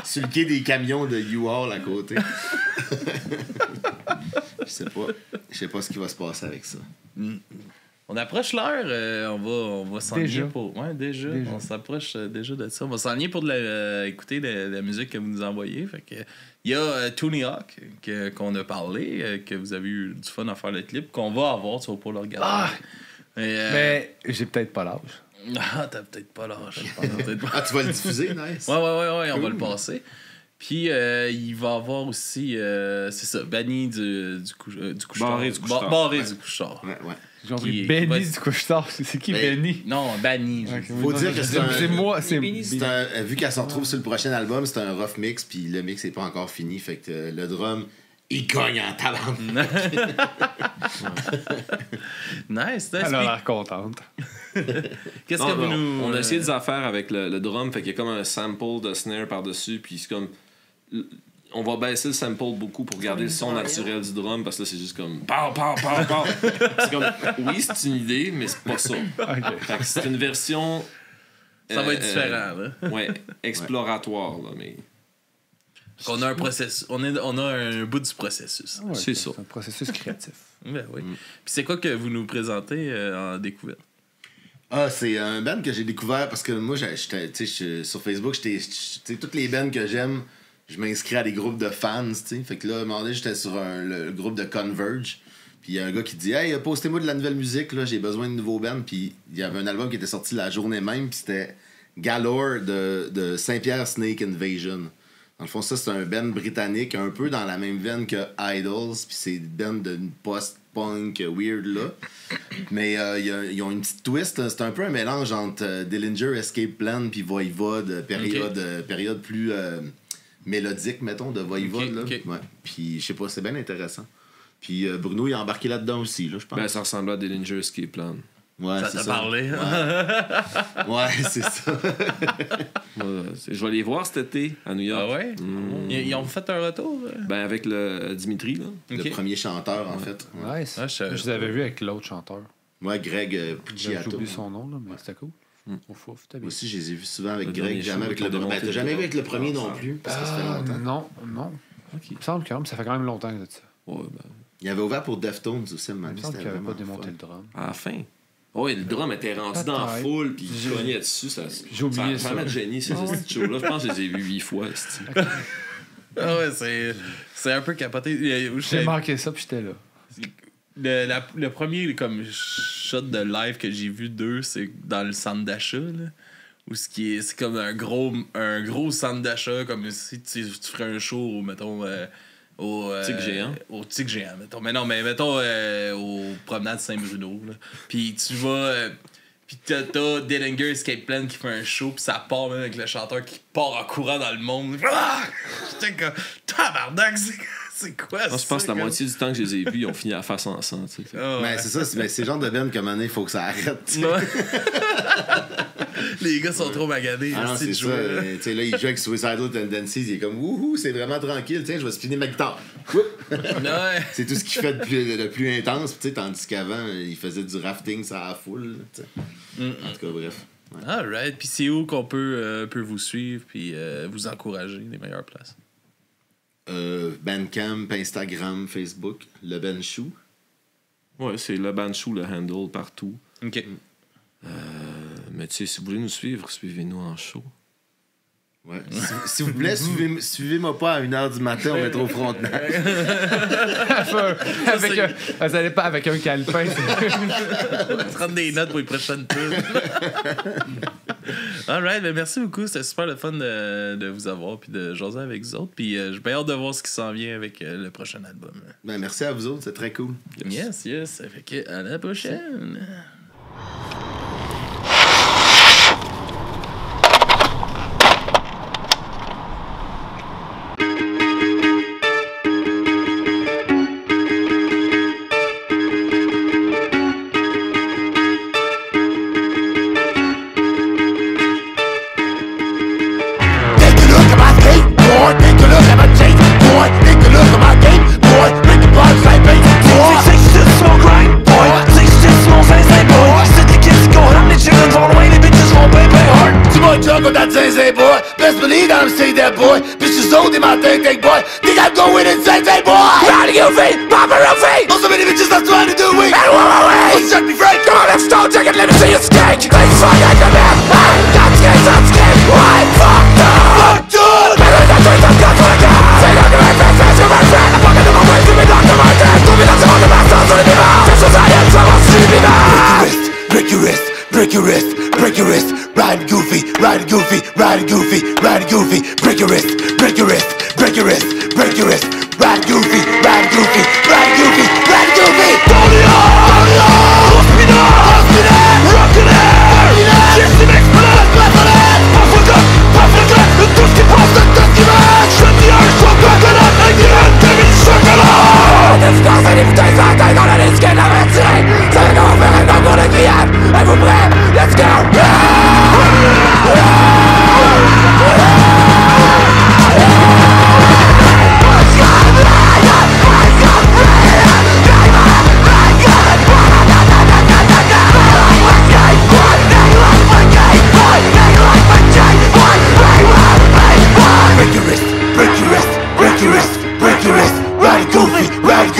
Sur le quai des camions de U-Haul à côté. Je sais pas ce qui va se passer avec ça. On approche l'heure, on va s'enligner Déjà. pour... Ouais, déjà. On s'approche déjà de ça. On va s'enligner pour écouter la musique que vous nous envoyez. Fait que, il y a Tony Hawk qu'on a parlé, que vous avez eu du fun à faire le clip, qu'on va avoir, tu vas pas le regarder. Ah! Mais j'ai peut-être pas l'âge. Ah, t'as peut-être pas l'âge. Ah, tu vas le diffuser, nice. Ouais, on va le passer. Puis il va y avoir aussi, c'est ça, banni du couche-tard. Barré du couche-tard. Barré du couche-tard. Ouais. J'ai compris Qui Benny va- du couche-tard. C'est qui Ben, Benny? Non, banni. Faut dire que C'est moi, c'est C'est vu qu'elle se retrouve sur le prochain album, c'est un rough mix, puis le mix n'est pas encore fini, fait que le drum, il cogne en talent. Nice. Elle a l'air contente. Qu'est-ce Non, que vous non, nous... on a essayé des affaires avec le drum, fait qu'il y a comme un sample de snare par-dessus, puis c'est comme... On va baisser le sample beaucoup pour garder le son naturel du drum, parce que là, c'est juste comme... Pow, pow, pow, pow. C'est comme... Oui, c'est une idée, mais c'est pas ça. Fait que c'est une version... Ça va être différent, là. Ouais, exploratoire, là, mais... On a un processus. On a un bout du processus. Ouais, C'est ça. C'est un processus créatif. Ben oui. Puis c'est quoi que vous nous présentez en découverte? Ah, c'est un band que j'ai découvert parce que moi, sur Facebook, toutes les bands que j'aime, je m'inscris à des groupes de fans, tu sais. Fait que là, à un moment donné, j'étais sur le groupe de Converge. Puis il y a un gars qui dit « Hey, postez-moi de la nouvelle musique, là, j'ai besoin de nouveaux bands. » Puis il y avait un album qui était sorti la journée même, puis c'était Galore de Saint-Pierre Snake Invasion. Dans le fond, ça, c'est un band britannique, un peu dans la même veine que Idols, puis c'est une band de post-punk weird, là. Mais ils ont une petite twist, c'est un peu un mélange entre Dillinger Escape Plan puis Voivode, période plus mélodique, mettons, de Voivode, là. Ok. Ouais. Puis, je sais pas, c'est bien intéressant. Puis Bruno, il a embarqué là-dedans aussi, là, je pense. Ben, ça ressemble à Dillinger Escape Plan. Ouais, Ça c'est t'a ça. parlé? Ouais, c'est ça. Je vais les voir cet été à New York. Ah ouais? Ils ont fait un retour? Ben, avec le Dimitri, là. Le Ok. premier chanteur, en fait. Ouais, Nice. Ah, je Je l'avais vu avec l'autre chanteur. Greg J'ai Pucciato. oublié son nom, là, mais c'était cool. Au fouf, t'as Moi bien. aussi, je les ai vus souvent avec Le Greg, dernier jamais show avec qu'on le a premier. démonté T'as jamais le vu avec le drum. premier non plus, parce que ça fait longtemps. Non. Il me semble que ça fait quand même longtemps que c'est ça. Ouais, ben, Il avait ouvert pour Deftones aussi, à un moment Il me donné, semble c'était qu'il avait pas vraiment démonté fun. le drum. à la fin. Oui, le drum était rendu dans la Peut-être. foule, puis il cognait dessus. J'ai oublié ça. Ça m'a génie, ces petits shows-là. Je pense que je les ai vus 8 fois. c'ti. Ah ouais, c'est un peu capoté. J'ai manqué ça, puis j'étais là. Le premier comme shot de live que j'ai vu d'eux, c'est dans le centre d'achat, là. Où c'est comme un gros centre d'achat, comme si tu ferais un show, mettons, au Tic Géant. Au Tic Géant, mettons. Mais non, mais mettons au promenade Saint-Bruno, là. Puis tu vas... puis t'as Dillinger Escape Plan qui fait un show, puis ça part même avec le chanteur qui part en courant dans le monde. Ah! J'étais comme... Tabarnak, c'est quoi ça? Moi, je pense que la comme- moitié du temps que je les ai vus, ils ont fini à face en sang. Tu sais. Ah, ouais. Mais c'est ça, c'est le genre de band comme année, il faut que ça arrête. tu sais. Ouais. Les gars sont trop magadés. Ah non, de c'est ça. jouer. Tu sais, là, il joue avec Suicidal Tendencies, il est comme wouhou, c'est vraiment tranquille, tiens, je vais spinner ma guitare. Woup! Ouais. C'est tout ce qu'il fait de plus intense, tu sais, tandis qu'avant, il faisait du rafting sur la foule. Tu sais. En tout cas, bref. Ouais. Alright. Puis c'est où qu'on peut vous suivre puis vous encourager, les meilleures places? Bandcamp, Instagram, Facebook, le Ben Chou. Ouais, c'est le Banshou, le handle partout. OK. Mais tu sais, si vous voulez nous suivre, suivez-nous en show. Ouais. S'il vous plaît, suivez-moi pas à 1h du matin au métro Frontenac. Avec un calepin. Prendre des notes pour les prochaines pubs. Alright, ben merci beaucoup. C'était super le fun de vous avoir puis de jaser avec vous autres. Puis j'ai bien hâte de voir ce qui s'en vient avec le prochain album. Ben, merci à vous autres, c'est très cool. Yes. Fait que à la prochaine. Best believe that I'm saying that boy. Bitches old in my thing, boy. Think I'm going insane, boy. Proud of you, feet, Papa feet. Oh, so many bitches I'm trying to do it. And what am I? Let's check me frank. Come on, let's start checking, let me see you skate. Please fuck, I come back. I'm scared, why? Fuck up. Fuck up. Better than doing some guns for the gun. Say look at my face, face, you're my friend. I'm fucking to my way, give me Dr. Martin. Do me not to hold the best, I'll sort of be out. Just as I am, so I'll see me now. Break your wrist, break your wrist, break your wrist. Riding goofy, riding goofy, riding goofy, riding goofy. Break your wrist, break your wrist, break your wrist, break your wrist. Riding goofy, riding goofy, riding goofy, riding goofy. Tony on, hospital, rockin' air, just to make blood, Africa, tout ce qui passe, tout ce qui marche. Je dis un choc, coconut, un grain, Kevin Chocolat. L'escorce et les bouteilles sans taille dans la liste qu'elle a retirée. Ça va qu'on faire un concours de grillade. Êtes-vous prêts? Let's go! Ride goofy, ride goofy, ride goofy, ride goofy. Break your wrist, break your wrist, break your wrist, break your wrist. Ride goofy, ride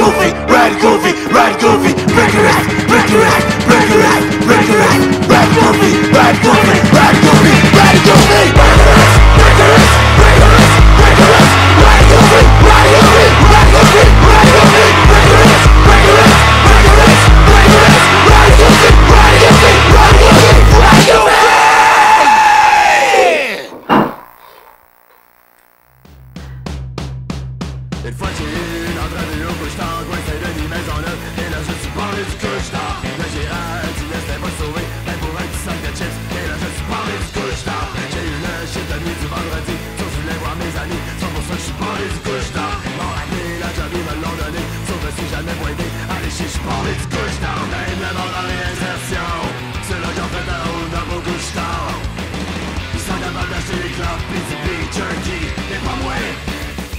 goofy, ride goofy, ride goofy. Break your wrist, break your wrist, break your wrist, break your wrist. Ride goofy, ride goofy, ride goofy, ride goofy. Break your wrist, break your wrist, break your wrist, break your wrist. Ride goofy, ride goofy, ride goofy, ride goofy. Une fois j'ai eu une entrée de l'eau couche-tard, coin Saint-Denis, Maisonneuve. Et là je suis parlé du couche-tard. Le gérant dit laisse pas sauvé, ben pour un petit sac de chips. Et là je suis parlé du couche-tard. J'ai eu le shit de nuit du vendredi, sauf je voulais voir mes amis. C'est pour ça que je suis parlé du couche-tard. Mon rappelé, la job ils me l'ont donné, sauf que si jamais pointé, allez chier, je suis parlé du couche-tard. Même le monde en réinsertion, c'est là qu'on fait un haut dans mon couche-tard. Ils sont capables d'acheter des clubs, pis du beef jerky, et pas moi.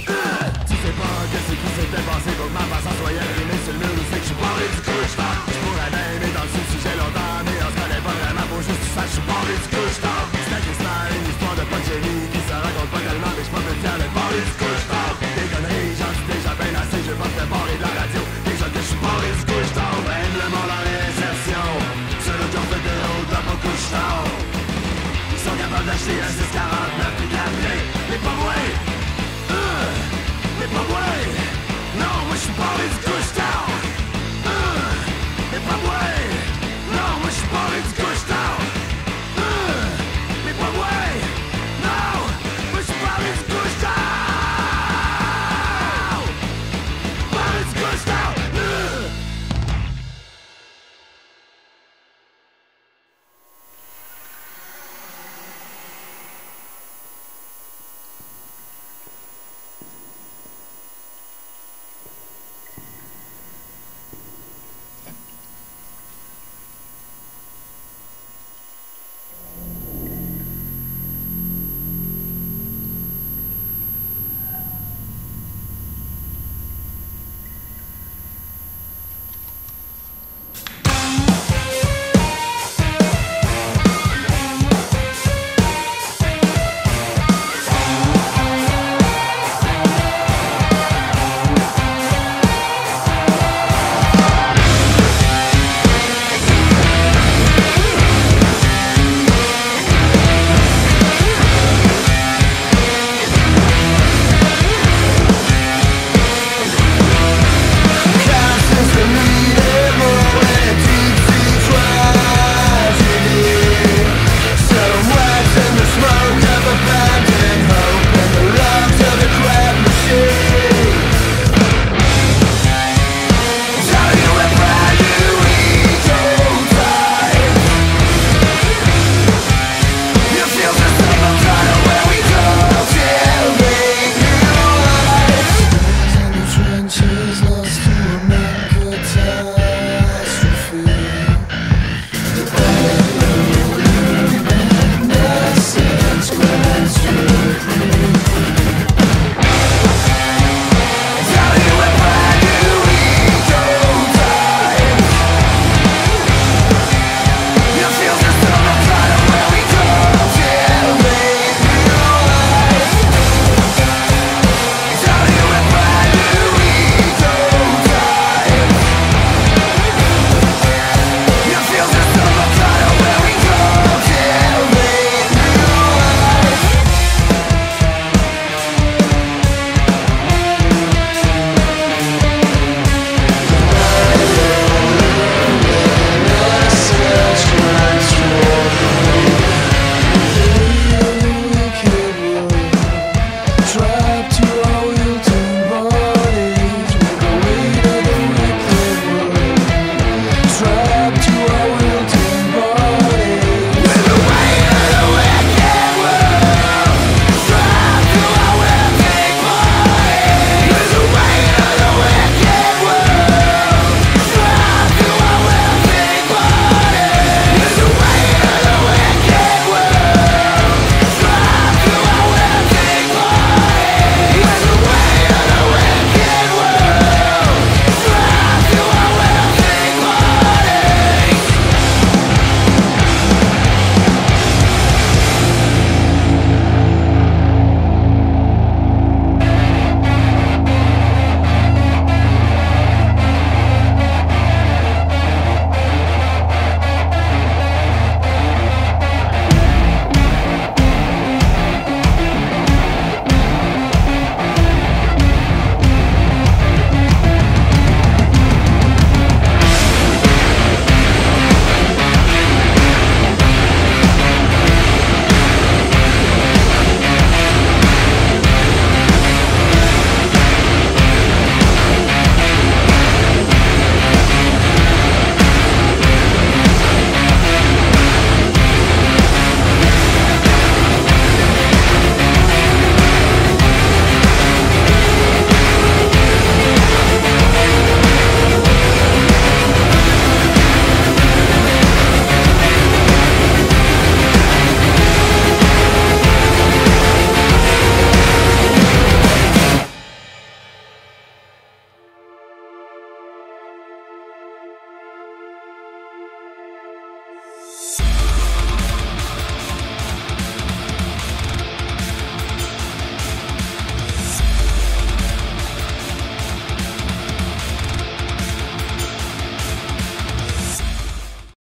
Tu sais pas qu'est-ce qui s'était passé pour que ma façon soit imprimée sur le mur. C'est que je suis parlé du couche-tard. Je pourrais bien aimer dans ce sujet longtemps, mais on se connaît pas vraiment pour juste que tu saches. Je suis parlé du couche-tard. C'est un cristal, une histoire de pas de génie qui se raconte pas tellement, mais je peux me fier de parler du couche-tard. Des conneries, j'en suis déjà bien assez, je vais pas te faire parler de la radio. Déjà que je suis parlé du couche-tard. Même le monde en réinsertion, ceux-là qui ont fait des hauts de mon couche-tard. Ils sont capables d'acheter un 649 et d'appeler, mais pas moi. Mais pas moi. Non, moi je suis parlé du couche-tard.